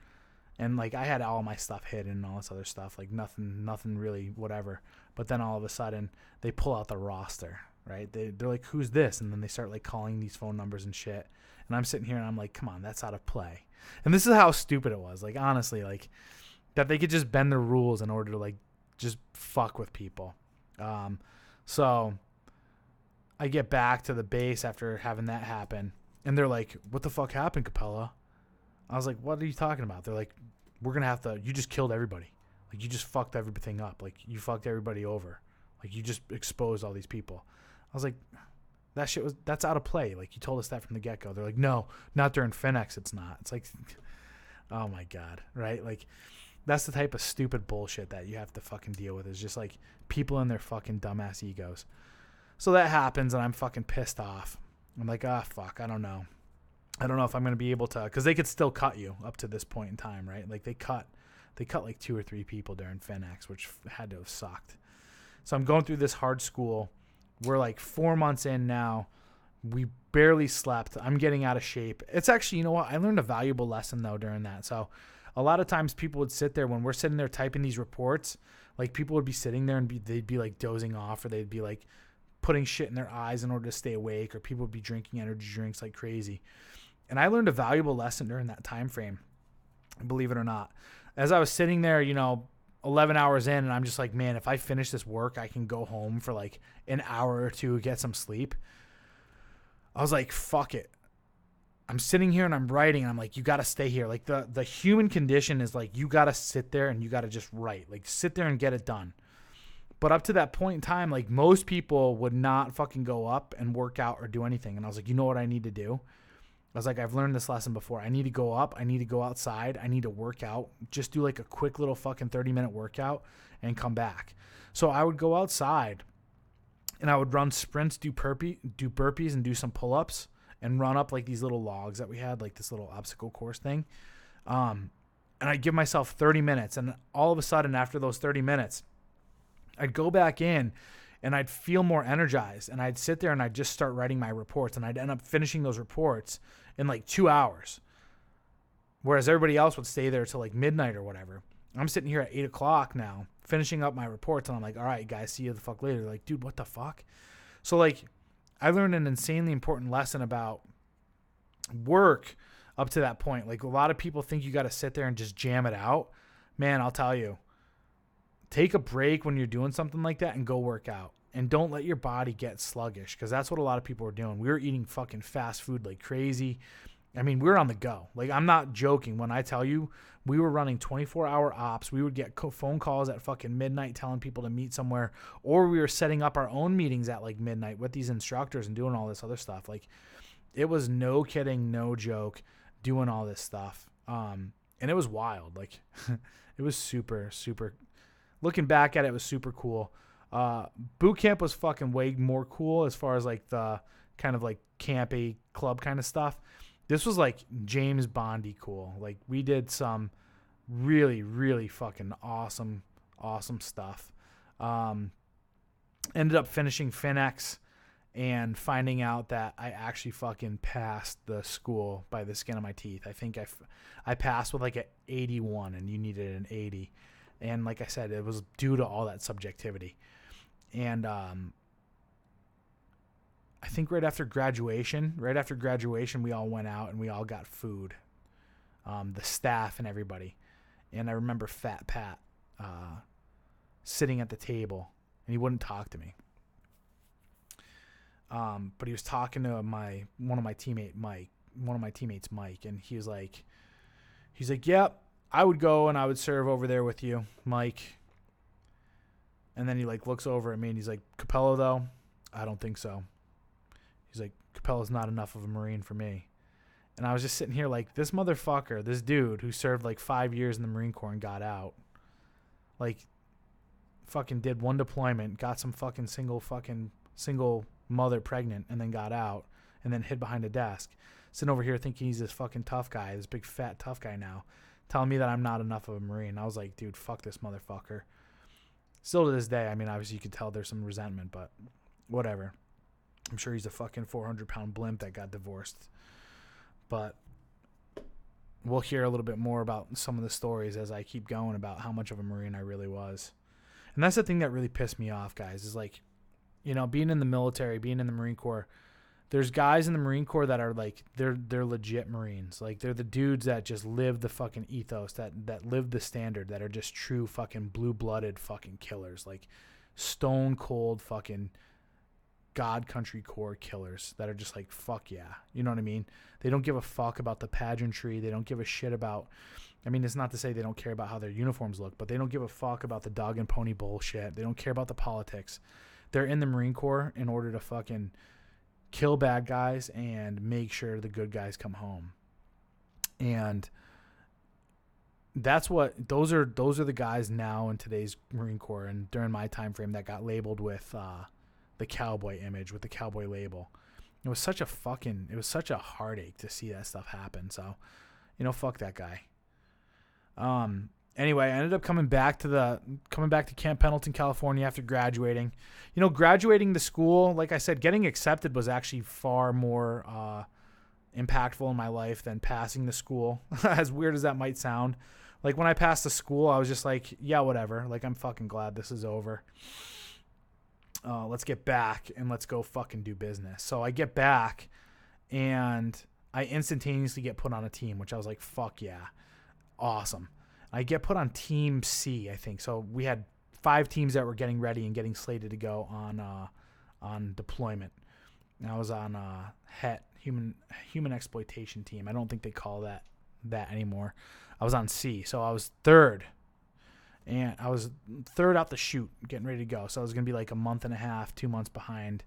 and like I had all my stuff hidden and all this other stuff, like nothing really whatever. But then all of a sudden they pull out the roster. Right? They're like, who's this? And then they start like calling these phone numbers and shit. And I'm sitting here and I'm like, come on, that's out of play. And this is how stupid it was. Like, honestly, like, that they could just bend the rules in order to like just fuck with people. So I get back to the base after having that happen, and they're like, what the fuck happened, Capella? I was like, what are you talking about? They're like, you just killed everybody. Like, you just fucked everything up. Like, you fucked everybody over. Like, you just exposed all these people. I was like, that's out of play. Like, you told us that from the get-go. They're like, no, not during FinX, it's not. It's like, oh my God, right? Like, that's the type of stupid bullshit that you have to fucking deal with, is just like people in their fucking dumbass egos. So that happens, and I'm fucking pissed off. I'm like, fuck, I don't know. I don't know if I'm going to be able to, because they could still cut you up to this point in time, right? Like, they cut like 2 or 3 people during FinX, which had to have sucked. So I'm going through this hard school. We're like 4 months in now. We barely slept. I'm getting out of shape. It's actually, you know what? I learned a valuable lesson, though, during that. So a lot of times people would sit there when we're sitting there typing these reports. Like, people would be sitting there and they'd be like dozing off, or they'd be like putting shit in their eyes in order to stay awake, or people would be drinking energy drinks like crazy. And I learned a valuable lesson during that time frame, believe it or not. As I was sitting there, 11 hours in, and I'm just like, man, if I finish this work, I can go home for like an hour or two, get some sleep. I was like, fuck it. I'm sitting here and I'm writing, and I'm like, you got to stay here. Like, the human condition is like, you got to sit there and you got to just write. Like, sit there and get it done. But up to that point in time, like, most people would not fucking go up and work out or do anything. And I was like, you know what I need to do? I was like, I've learned this lesson before. I need to go up. I need to go outside. I need to work out. Just do like a quick little fucking 30-minute workout and come back. So I would go outside and I would run sprints, do burpees and do some pull-ups, and run up like these little logs that we had, like this little obstacle course thing. And I'd give myself 30 minutes. And all of a sudden, after those 30 minutes, I'd go back in and I'd feel more energized, and I'd sit there and I'd just start writing my reports, and I'd end up finishing those reports in like 2 hours. Whereas everybody else would stay there till like midnight or whatever. I'm sitting here at 8 o'clock now, finishing up my reports, and I'm like, all right, guys, see you the fuck later. They're like, dude, what the fuck? So like, I learned an insanely important lesson about work up to that point. Like, a lot of people think you got to sit there and just jam it out. Man, I'll tell you, take a break when you're doing something like that and go work out. And don't let your body get sluggish, because that's what a lot of people were doing. We were eating fucking fast food like crazy. I mean, we were on the go. Like, I'm not joking when I tell you we were running 24-hour ops. We would get phone calls at fucking midnight telling people to meet somewhere, or we were setting up our own meetings at like midnight with these instructors and doing all this other stuff. Like, it was no kidding, no joke, doing all this stuff. And it was wild. Like, it was super, super. Looking back at it, it was super cool. Boot camp was fucking way more cool as far as like the kind of like campy club kind of stuff. This was like James Bondy cool. Like, we did some really, really fucking awesome stuff. Ended up finishing FinX and finding out that I actually fucking passed the school by the skin of my teeth. I think I passed with like an 81 and you needed an 80. And like I said, it was due to all that subjectivity. And I think right after graduation, we all went out and we all got food, the staff and everybody. And I remember Fat Pat sitting at the table, and he wouldn't talk to me. But he was talking to one of my teammates, Mike, and he's like, "Yep, I would go and I would serve over there with you, Mike." And then he like looks over at me and he's like, "Capello, though, I don't think so." He's like, "Capello's not enough of a Marine for me." And I was just sitting here like, this motherfucker, this dude who served like 5 years in the Marine Corps and got out, like, fucking did one deployment, got some fucking single mother pregnant, and then got out, and then hid behind a desk, sitting over here thinking he's this fucking tough guy, this big fat tough guy now, telling me that I'm not enough of a Marine. I was like, dude, fuck this motherfucker. Still to this day, I mean, obviously you could tell there's some resentment, but whatever. I'm sure he's a fucking 400-pound blimp that got divorced. But we'll hear a little bit more about some of the stories as I keep going about how much of a Marine I really was. And that's the thing that really pissed me off, guys, is like, you know, being in the military, being in the Marine Corps, there's guys in the Marine Corps that are like, they're legit Marines. Like, they're the dudes that just live the fucking ethos, that live the standard, that are just true fucking blue-blooded fucking killers. Like, stone cold fucking God Country Corps killers that are just like, fuck yeah. You know what I mean? They don't give a fuck about the pageantry. They don't give a shit about, I mean, it's not to say they don't care about how their uniforms look, but they don't give a fuck about the dog and pony bullshit. They don't care about the politics. They're in the Marine Corps in order to fucking kill bad guys and make sure the good guys come home. And that's what, those are the guys now in today's Marine Corps and during my time frame that got labeled with the cowboy image, with the cowboy label. It was such a heartache to see that stuff happen. So, you know, fuck that guy. Anyway, I ended up coming back to Camp Pendleton, California after graduating. You know, graduating the school, like I said, getting accepted was actually far more impactful in my life than passing the school. As weird as that might sound. Like, when I passed the school, I was just like, yeah, whatever. Like, I'm fucking glad this is over. Let's get back and let's go fucking do business. So I get back and I instantaneously get put on a team, which I was like, fuck yeah. Awesome. I get put on Team C, I think. So we had 5 teams that were getting ready and getting slated to go on deployment. And I was on HET, human exploitation team. I don't think they call that anymore. I was on C, so I was third. And I was third out the chute, getting ready to go. So I was going to be like a month and a half, 2 months behind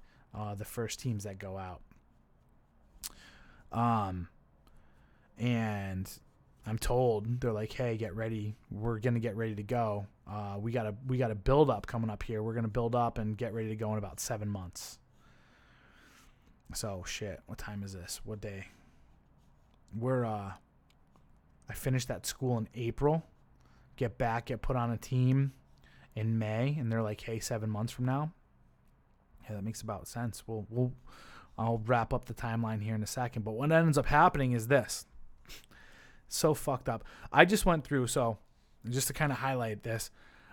the first teams that go out. And I'm told, they're like, hey, get ready. We're going to get ready to go. We got a build up coming up here. We're going to build up and get ready to go in about 7 months. So shit, what time is this? What day? I finished that school in April. Get back, get put on a team in May, and they're like, hey, 7 months from now. Yeah, that makes about sense. I'll wrap up the timeline here in a second. But what ends up happening is this. So fucked up. I just went through, so just to kind of highlight this,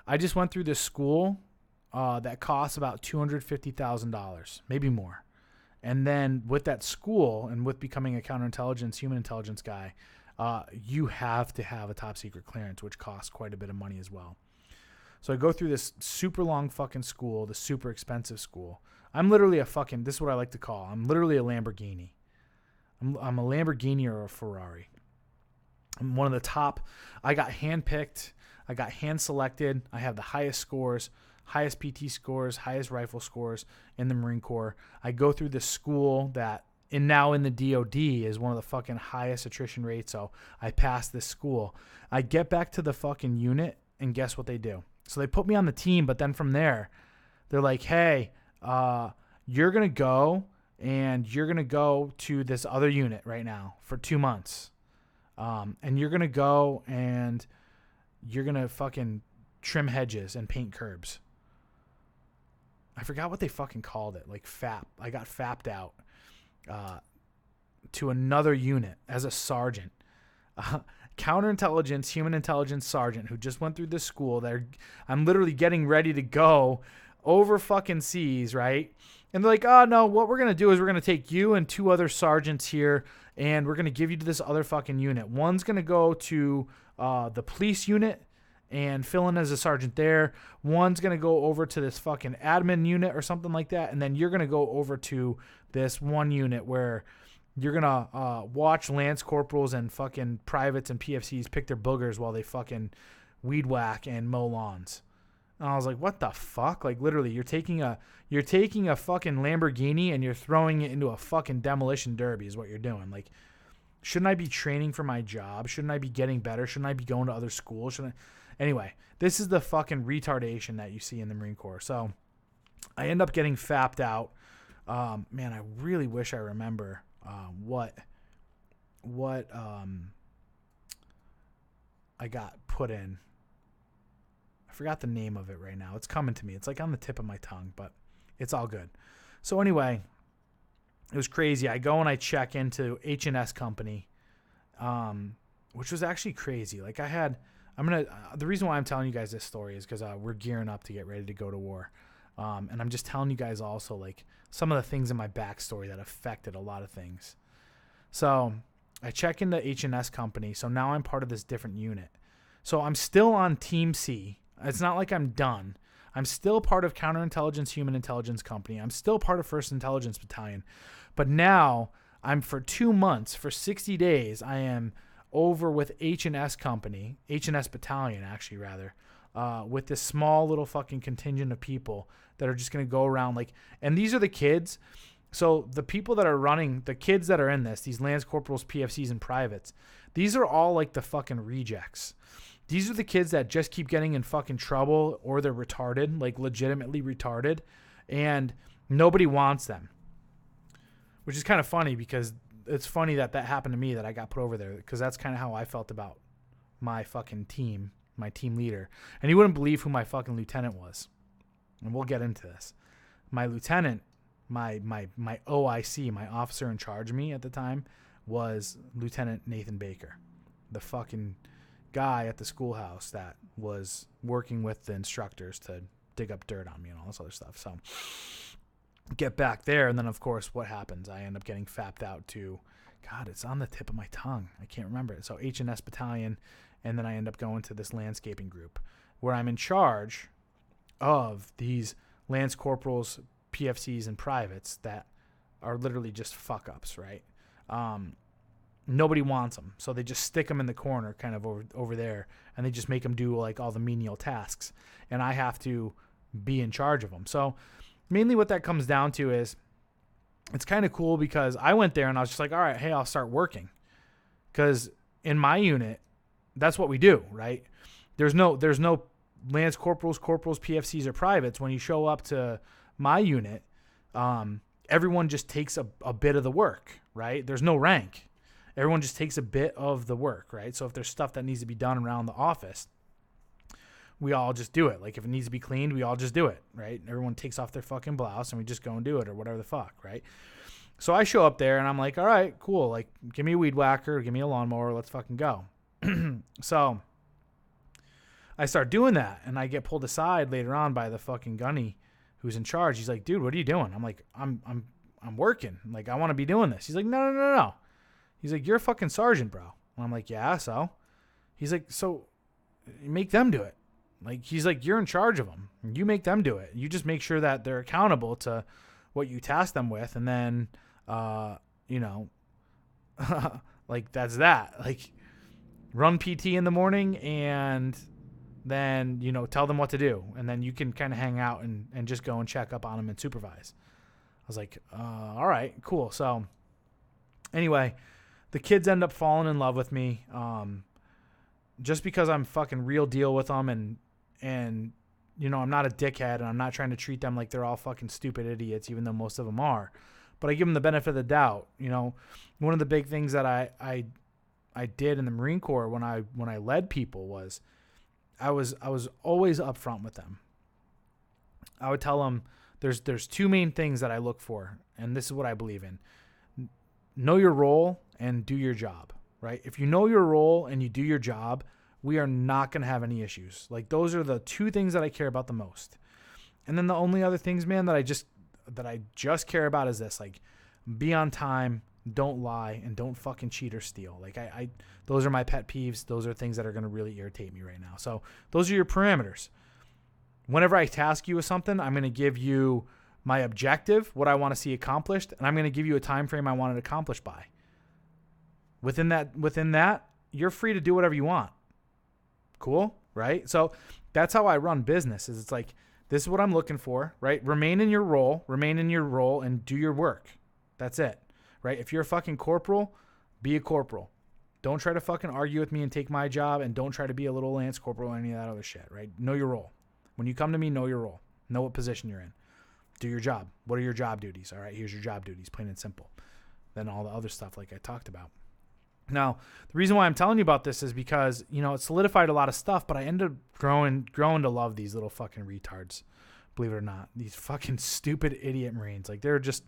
I just went through this school that costs about $250,000, maybe more. And then with that school and with becoming a counterintelligence, human intelligence guy, you have to have a top secret clearance, which costs quite a bit of money as well. So I go through this super long fucking school, the super expensive school. I'm literally this is what I like to call, I'm literally a Lamborghini. I'm a Lamborghini or a Ferrari. I'm one of the top. I got handpicked. I got hand selected. I have the highest scores, highest PT scores, highest rifle scores in the Marine Corps. I go through this school that now in the DOD is one of the fucking highest attrition rates. So I passed this school. I get back to the fucking unit, and guess what they do? So they put me on the team, but then from there, they're like, hey, you're going to go and you're going to go to this other unit right now for 2 months. And you're going to go and you're going to fucking trim hedges and paint curbs. I forgot what they fucking called it. Like FAP. I got FAP'd out to another unit as a sergeant. Counterintelligence, human intelligence sergeant who just went through this school. I'm literally getting ready to go over fucking seas, right? And they're like, oh, no, what we're going to do is we're going to take you and 2 other sergeants here, and we're going to give you to this other fucking unit. One's going to go to the police unit and fill in as a sergeant there. One's going to go over to this fucking admin unit or something like that, and then you're going to go over to this one unit where you're going to watch lance corporals and fucking privates and PFCs pick their boogers while they fucking weed whack and mow lawns. And I was like, what the fuck? Like, literally, you're taking a fucking Lamborghini and you're throwing it into a fucking demolition derby is what you're doing. Like, shouldn't I be training for my job? Shouldn't I be getting better? Shouldn't I be going to other schools? Anyway, this is the fucking retardation that you see in the Marine Corps. So I end up getting fapped out. Man, I really wish I remember what I got put in. I forgot the name of it right now. It's coming to me. It's like on the tip of my tongue, but it's all good. So anyway, it was crazy. I go and I check into H&S Company, which was actually crazy. Like the reason why I'm telling you guys this story is because we're gearing up to get ready to go to war. And I'm just telling you guys also like some of the things in my backstory that affected a lot of things. So I check into H&S Company. So now I'm part of this different unit. So I'm still on Team C. It's not like I'm done. I'm still part of Counterintelligence Human Intelligence Company. I'm still part of 1st Intelligence Battalion. But now I'm for 2 months, for 60 days, I am over with H&S Company, H&S Battalion actually rather, with this small little fucking contingent of people that are just going to go around like, and these are the kids. So the people that are running, the kids that are in this, these Lance Corporals, PFCs, and privates, these are all like the fucking rejects. These are the kids that just keep getting in fucking trouble or they're retarded, like legitimately retarded, and nobody wants them. Which is kind of funny because it's funny that happened to me, that I got put over there, because that's kind of how I felt about my fucking team, my team leader. And you wouldn't believe who my fucking lieutenant was. And we'll get into this. My lieutenant, my OIC, my officer in charge of me at the time, was Lieutenant Nathan Baker, the fucking guy at the schoolhouse that was working with the instructors to dig up dirt on me and all this other stuff. So get back there, and then of course what happens? I end up getting fapped out to, God, it's on the tip of my tongue. I can't remember it. So H&S Battalion, and then I end up going to this landscaping group where I'm in charge of these Lance Corporals, PFCs, and privates that are literally just fuck ups, right? Nobody wants them, so they just stick them in the corner kind of over there, and they just make them do like all the menial tasks, and I have to be in charge of them. So mainly what that comes down to is it's kind of cool because I went there and I was just like, all right, hey, I'll start working, because in my unit, that's what we do, right? There's no Lance Corporals, PFCs, or privates. When you show up to my unit, everyone just takes a bit of the work, right? There's no rank. Everyone just takes a bit of the work, right? So if there's stuff that needs to be done around the office, we all just do it. Like if it needs to be cleaned, we all just do it, right? Everyone takes off their fucking blouse and we just go and do it, or whatever the fuck, right? So I show up there and I'm like, all right, cool. Like, give me a weed whacker, give me a lawnmower, let's fucking go. So I start doing that, and I get pulled aside later on by the fucking gunny who's in charge. He's like, dude, what are you doing? I'm like, I'm I'm working. Like, I want to be doing this. He's like, no. He's like, you're a fucking sergeant, bro. And I'm like, yeah, so? He's like, so make them do it. Like, he's like, you're in charge of them. You make them do it. You just make sure that they're accountable to what you task them with. And then, like, that's that. Like, run PT in the morning and then, tell them what to do. And then you can kind of hang out and just go and check up on them and supervise. I was like, all right, cool. So anyway, the kids end up falling in love with me. Just because I'm fucking real deal with them and I'm not a dickhead and I'm not trying to treat them like they're all fucking stupid idiots, even though most of them are. But I give them the benefit of the doubt. One of the big things that I did in the Marine Corps when I led people was I was always upfront with them. I would tell them there's two main things that I look for, and this is what I believe in. Know your role and do your job, right? If you know your role and you do your job, we are not going to have any issues. Like, those are the two things that I care about the most. And then the only other things, man, that I just care about is this, like, be on time, don't lie, and don't fucking cheat or steal. Like, I those are my pet peeves. Those are things that are going to really irritate me right now. So those are your parameters. Whenever I task you with something, I'm going to give you my objective, what I want to see accomplished, and I'm going to give you a time frame I want it accomplished by. Within that, you're free to do whatever you want. Cool, right? So that's how I run business. Is it's like, this is what I'm looking for, right? Remain in your role, and do your work. That's it, right? If you're a fucking corporal, be a corporal. Don't try to fucking argue with me and take my job, and don't try to be a little lance corporal or any of that other shit, right? Know your role. When you come to me, know your role. Know what position you're in. Do your job. What are your job duties? All right, here's your job duties, plain and simple. Then all the other stuff like I talked about. Now, the reason why I'm telling you about this is because, it solidified a lot of stuff, but I ended up growing to love these little fucking retards, believe it or not. These fucking stupid idiot Marines. Like, they're just,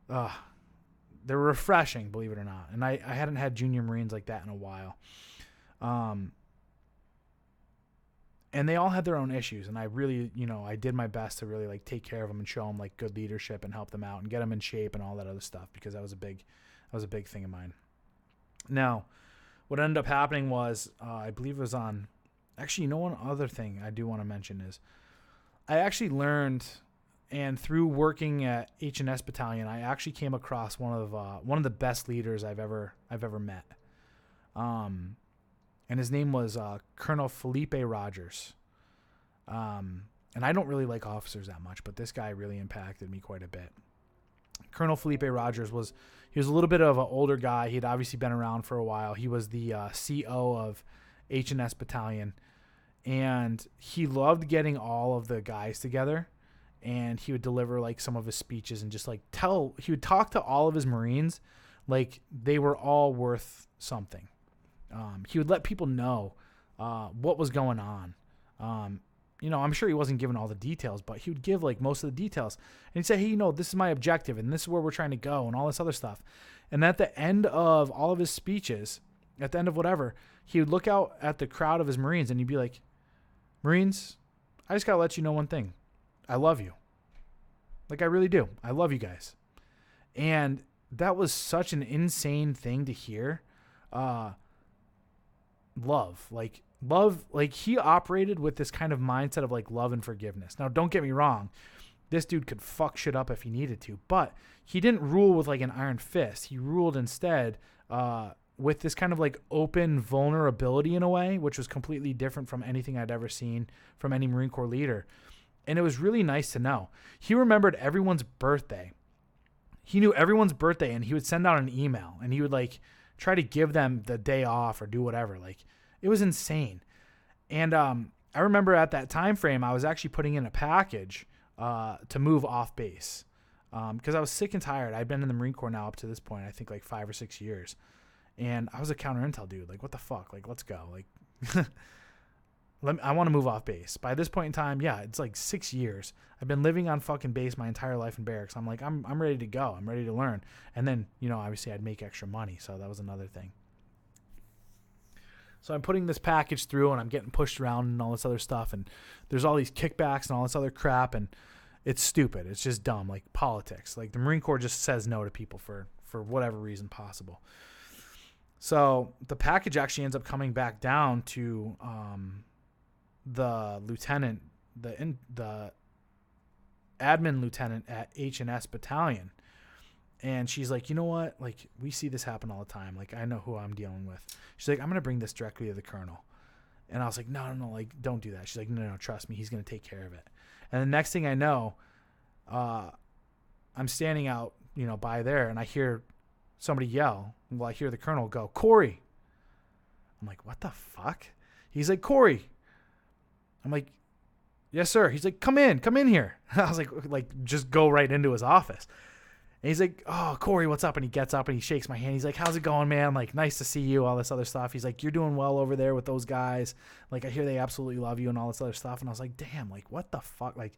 they're refreshing, believe it or not. And I hadn't had junior Marines like that in a while. And they all had their own issues, and I really, I did my best to really like take care of them and show them like good leadership and help them out and get them in shape and all that other stuff, because that was a big thing of mine. Now, what ended up happening was, I believe it was on, actually, one other thing I do want to mention is I actually learned, and through working at H&S Battalion, I actually came across one of the best leaders I've ever met. And his name was Colonel Felipe Rogers. And I don't really like officers that much, but this guy really impacted me quite a bit. Colonel Felipe Rogers was a little bit of an older guy. He'd obviously been around for a while. He was the CO of H&S Battalion, and he loved getting all of the guys together, and he would deliver like some of his speeches and just like he would talk to all of his Marines like they were all worth something. He would let people know what was going on. I'm sure he wasn't giving all the details, but he would give like most of the details. And he'd say, hey, this is my objective and this is where we're trying to go and all this other stuff. And at the end of all of his speeches, at the end of whatever, he would look out at the crowd of his Marines and he'd be like, Marines, I just got to let you know one thing. I love you. Like, I really do. I love you guys. And that was such an insane thing to hear. Love, he operated with this kind of mindset of like love and forgiveness. Now, don't get me wrong. This dude could fuck shit up if he needed to, but he didn't rule with like an iron fist. He ruled instead with this kind of like open vulnerability in a way, which was completely different from anything I'd ever seen from any Marine Corps leader. And it was really nice to know. He remembered everyone's birthday. He knew everyone's birthday, and he would send out an email, and he would like try to give them the day off or do whatever. Like, it was insane. And I remember at that time frame, I was actually putting in a package to move off base because I was sick and tired. I'd been in the Marine Corps now up to this point, I think like 5 or 6 years. And I was a counter intel dude. Like, what the fuck? Like, let's go. Like, I want to move off base. By this point in time, yeah, it's like 6 years. I've been living on fucking base my entire life in barracks. I'm like, I'm ready to go. I'm ready to learn. And then, obviously I'd make extra money. So that was another thing. So I'm putting this package through and I'm getting pushed around and all this other stuff. And there's all these kickbacks and all this other crap. And It's stupid. It's just dumb, like politics. Like the Marine Corps just says no to people for whatever reason possible. So the package actually ends up coming back down to the lieutenant, the admin lieutenant at H&S Battalion. And she's like, you know what? Like, we see this happen all the time. Like, I know who I'm dealing with. She's like, I'm going to bring this directly to the colonel. And I was like, no, like, don't do that. She's like, no, trust me. He's going to take care of it. And the next thing I know, I'm standing out, by there, and I hear somebody yell. Well, I hear the colonel go, Corey. I'm like, what the fuck? He's like, Corey. I'm like, yes, sir. He's like, come in here. I was like, just go right into his office. And he's like, oh, Corey, what's up? And he gets up and he shakes my hand. He's like, how's it going, man? Like, nice to see you, all this other stuff. He's like, you're doing well over there with those guys. Like, I hear they absolutely love you and all this other stuff. And I was like, damn, like, what the fuck? Like,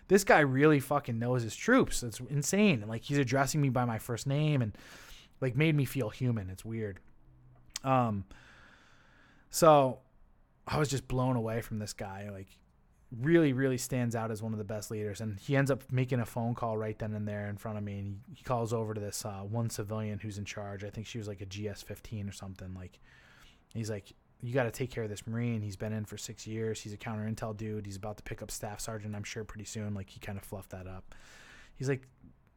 this guy really fucking knows his troops. It's insane. And, like, he's addressing me by my first name and, like, made me feel human. It's weird. So I was just blown away from this guy. Like, really, really stands out as one of the best leaders. And he ends up making a phone call right then and there in front of me. And he calls over to this one civilian who's in charge. I think she was like a GS-15 or something. Like, he's like, you got to take care of this Marine. He's been in for 6 years. He's a counter intel dude. He's about to pick up staff sergeant, I'm sure, pretty soon. Like, he kind of fluffed that up. He's like,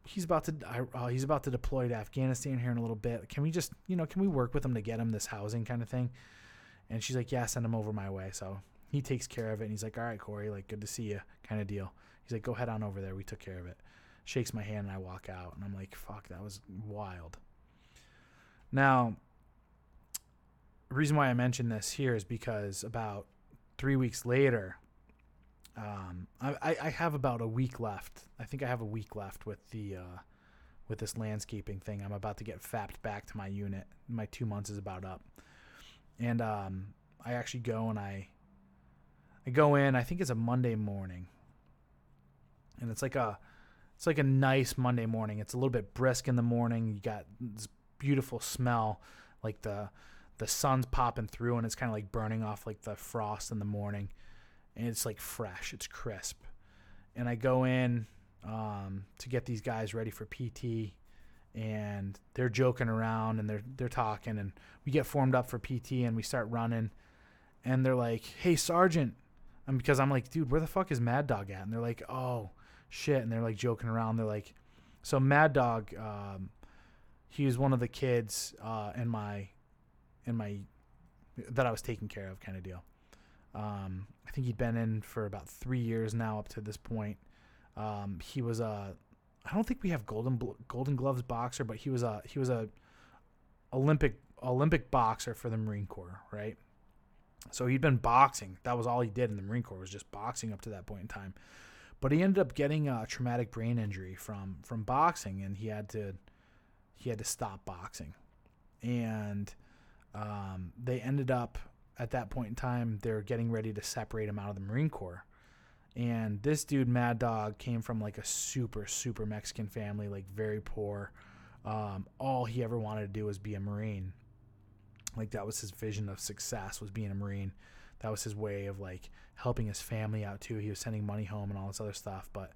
he's about to deploy to Afghanistan here in a little bit. Can we just, can we work with him to get him this housing kind of thing? And she's like, yeah, send him over my way. So he takes care of it. And he's like, all right, Corey, like, good to see you kind of deal. He's like, go head on over there. We took care of it. Shakes my hand and I walk out. And I'm like, fuck, that was wild. Now, the reason why I mention this here is because about 3 weeks later, I have about a week left. I think I have a week left with with this landscaping thing. I'm about to get fapped back to my unit. My 2 months is about up. And I actually go and I go in. I think it's a Monday morning, and it's like a nice Monday morning. It's a little bit brisk in the morning. You got this beautiful smell, like the sun's popping through, and it's kind of like burning off like the frost in the morning, and it's like fresh. It's crisp. And I go in to get these guys ready for PT. And they're joking around and they're talking, and we get formed up for PT and we start running, and they're like, hey, Sergeant. And because I'm like, dude, where the fuck is Mad Dog at? And they're like, oh shit. And they're like joking around. They're like, so Mad Dog, he was one of the kids in my that I was taking care of, kind of deal. I think he'd been in for about 3 years now up to this point. He was I don't think we have Golden Gloves boxer, but he was a Olympic boxer for the Marine Corps, right? So he'd been boxing. That was all he did in the Marine Corps, was just boxing up to that point in time. But he ended up getting a traumatic brain injury from boxing, and he had to stop boxing. And they ended up at that point in time, they're getting ready to separate him out of the Marine Corps. And this dude, Mad Dog, came from like a super, super Mexican family, like very poor. All he ever wanted to do was be a Marine. Like, that was his vision of success, was being a Marine. That was his way of like helping his family out too. He was sending money home and all this other stuff. But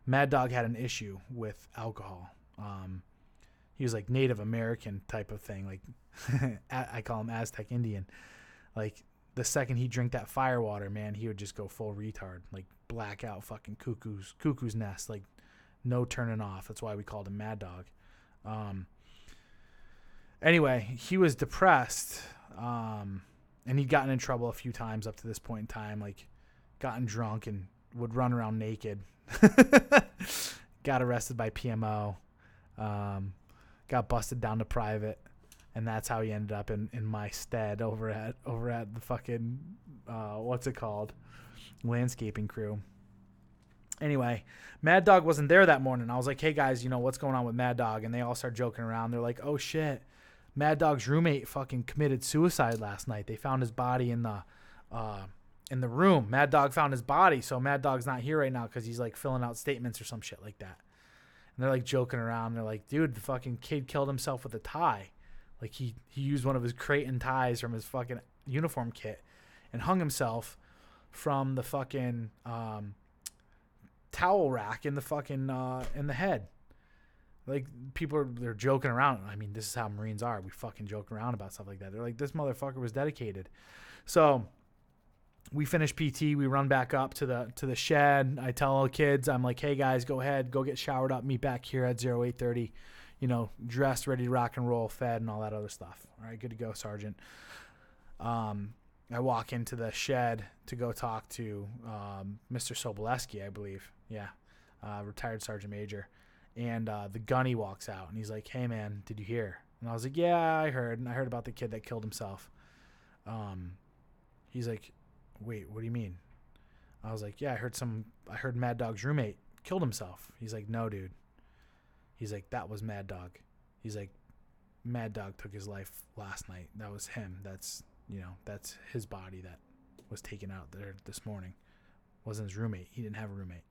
Mad Dog had an issue with alcohol. He was like Native American type of thing. Like, I call him Aztec Indian. Like, the second he drank that fire water, man, he would just go full retard, like blackout, fucking cuckoo's nest, like no turning off. That's why we called him Mad Dog. Anyway, he was depressed, and he'd gotten in trouble a few times up to this point in time, like gotten drunk and would run around naked. Got arrested by PMO, got busted down to private. And that's how he ended up in my stead over at the fucking, what's it called? Landscaping crew. Anyway, Mad Dog wasn't there that morning. I was like, hey guys, what's going on with Mad Dog? And they all start joking around. They're like, oh shit, Mad Dog's roommate fucking committed suicide last night. They found his body in the room. Mad Dog found his body. So Mad Dog's not here right now because he's like filling out statements or some shit like that. And they're like joking around. They're like, dude, the fucking kid killed himself with a tie. Like, he used one of his Creighton ties from his fucking uniform kit and hung himself from the fucking towel rack in the fucking in the head. Like, they're joking around. I mean, this is how Marines are. We fucking joke around about stuff like that. They're like, this motherfucker was dedicated. So we finish PT. We run back up to the shed. I tell all the kids, I'm like, hey guys, go ahead, go get showered up, meet back here at 0830. Dressed, ready to rock and roll, fed, and all that other stuff. All right, good to go, Sergeant. I walk into the shed to go talk to Mr. Soboleski, I believe. Yeah, retired Sergeant Major. And the gunny walks out, and he's like, hey, man, did you hear? And I was like, yeah, I heard. And I heard about the kid that killed himself. He's like, wait, what do you mean? I was like, yeah, I heard Mad Dog's roommate killed himself. He's like, no, dude. He's like, that was Mad Dog. He's like, Mad Dog took his life last night. That was him. That's his body that was taken out there this morning. Wasn't his roommate. He didn't have a roommate.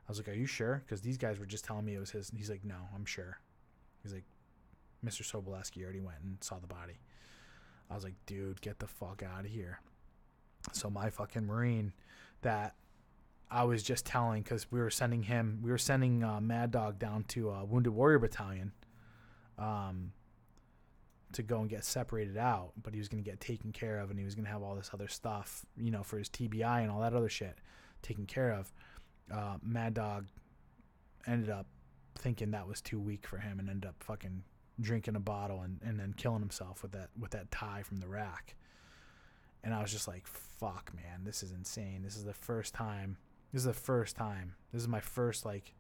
I was like, are you sure? Because these guys were just telling me it was his. And he's like, no, I'm sure. He's like, Mr. Soboleski already went and saw the body. I was like, dude, get the fuck out of here. So my fucking Marine that I was just telling, because we were sending Mad Dog down to Wounded Warrior Battalion to go and get separated out, but he was going to get taken care of, and he was going to have all this other stuff, for his TBI and all that other shit taken care of. Mad Dog ended up thinking that was too weak for him and ended up fucking drinking a bottle and then killing himself with that tie from the rack. And I was just like, fuck, man, this is insane. This is the first time. This is my first, like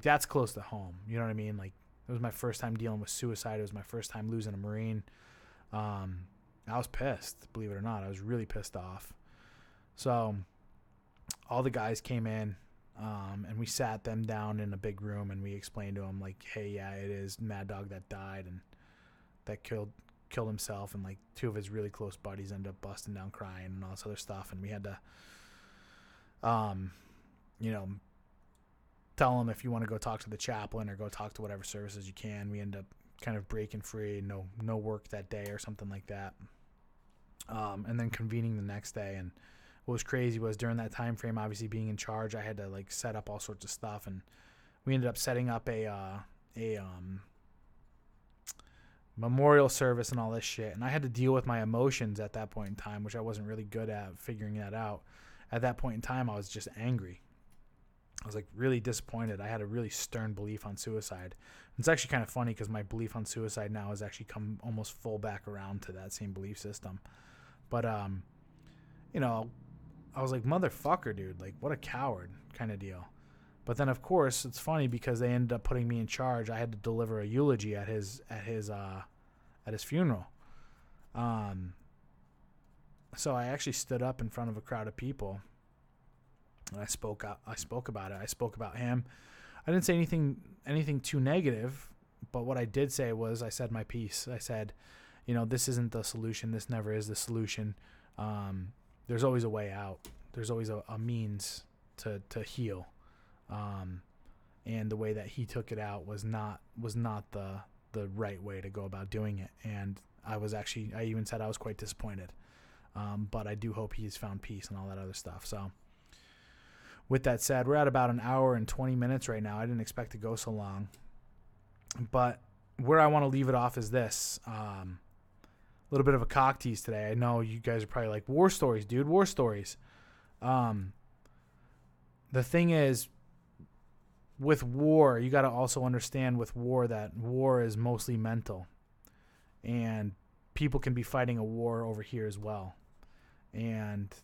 that's close to home. You know what I mean? Like, it was my first time dealing with suicide. It was my first time losing a Marine. I was pissed, believe it or not. I was really pissed off. So all the guys came in, and we sat them down in a big room, and we explained to them, like, hey, yeah, it is Mad Dog that died and that killed himself, and like two of his really close buddies ended up busting down crying and all this other stuff, and we had to tell them, if you want to go talk to the chaplain or go talk to whatever services you can. We end up kind of breaking free, no work that day or something like that, and then convening the next day. And what was crazy was, during that time frame, obviously being in charge, I had to like set up all sorts of stuff, and we ended up setting up a memorial service and all this shit. And I had to deal with my emotions at that point in time, which I wasn't really good at figuring that out. At that point in time, I was just angry. I was like really disappointed. I had a really stern belief on suicide. It's actually kind of funny, because my belief on suicide now has actually come almost full back around to that same belief system. But, I was like, motherfucker, dude, like, what a coward kind of deal. But then, of course, it's funny because they ended up putting me in charge. I had to deliver a eulogy at his funeral. So I actually stood up in front of a crowd of people, and I spoke about it. I spoke about him. I didn't say anything too negative, but what I did say was, I said my piece. I said, this isn't the solution. This never is the solution. There's always a way out. There's always a means to heal. And the way that he took it out was not the right way to go about doing it. And I even said I was quite disappointed. But I do hope he's found peace and all that other stuff. So with that said, we're at about an hour and 20 minutes right now. I didn't expect to go so long, but where I want to leave it off is this. A little bit of a cock tease today. I know you guys are probably like, war stories, dude, war stories. The thing is, with war, you got to also understand with war that war is mostly mental, and people can be fighting a war over here as well. And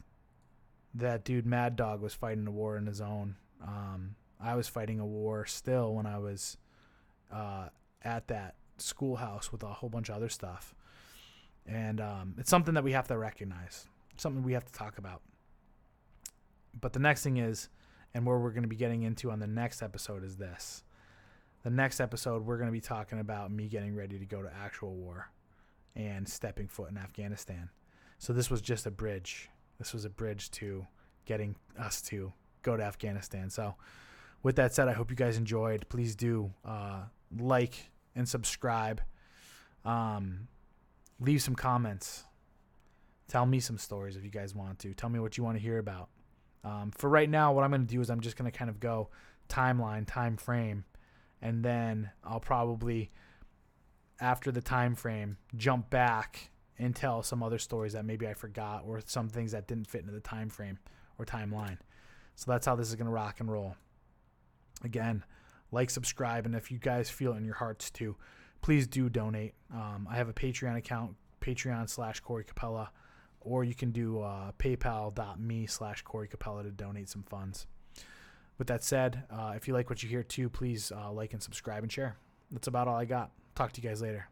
that dude Mad Dog was fighting a war in his own. I was fighting a war still when I was at that schoolhouse with a whole bunch of other stuff. And it's something that we have to recognize, something we have to talk about. But the next thing is, and where we're going to be getting into on the next episode, is this. The next episode, we're going to be talking about me getting ready to go to actual war and stepping foot in Afghanistan. So this was just a bridge. This was a bridge to getting us to go to Afghanistan. So with that said, I hope you guys enjoyed. Please do like and subscribe. Leave some comments. Tell me some stories if you guys want to. Tell me what you want to hear about. For right now, what I'm going to do is I'm just going to kind of go timeline, time frame, and then I'll probably, after the time frame, jump back and tell some other stories that maybe I forgot, or some things that didn't fit into the time frame or timeline. So that's how this is going to rock and roll. Again, like, subscribe, and if you guys feel it in your hearts to, please do donate. I have a Patreon account, Patreon.com/Corey Capella, or you can do paypal.me/Corey Capella to donate some funds. With that said, if you like what you hear too, please like and subscribe and share. That's about all I got. Talk to you guys later.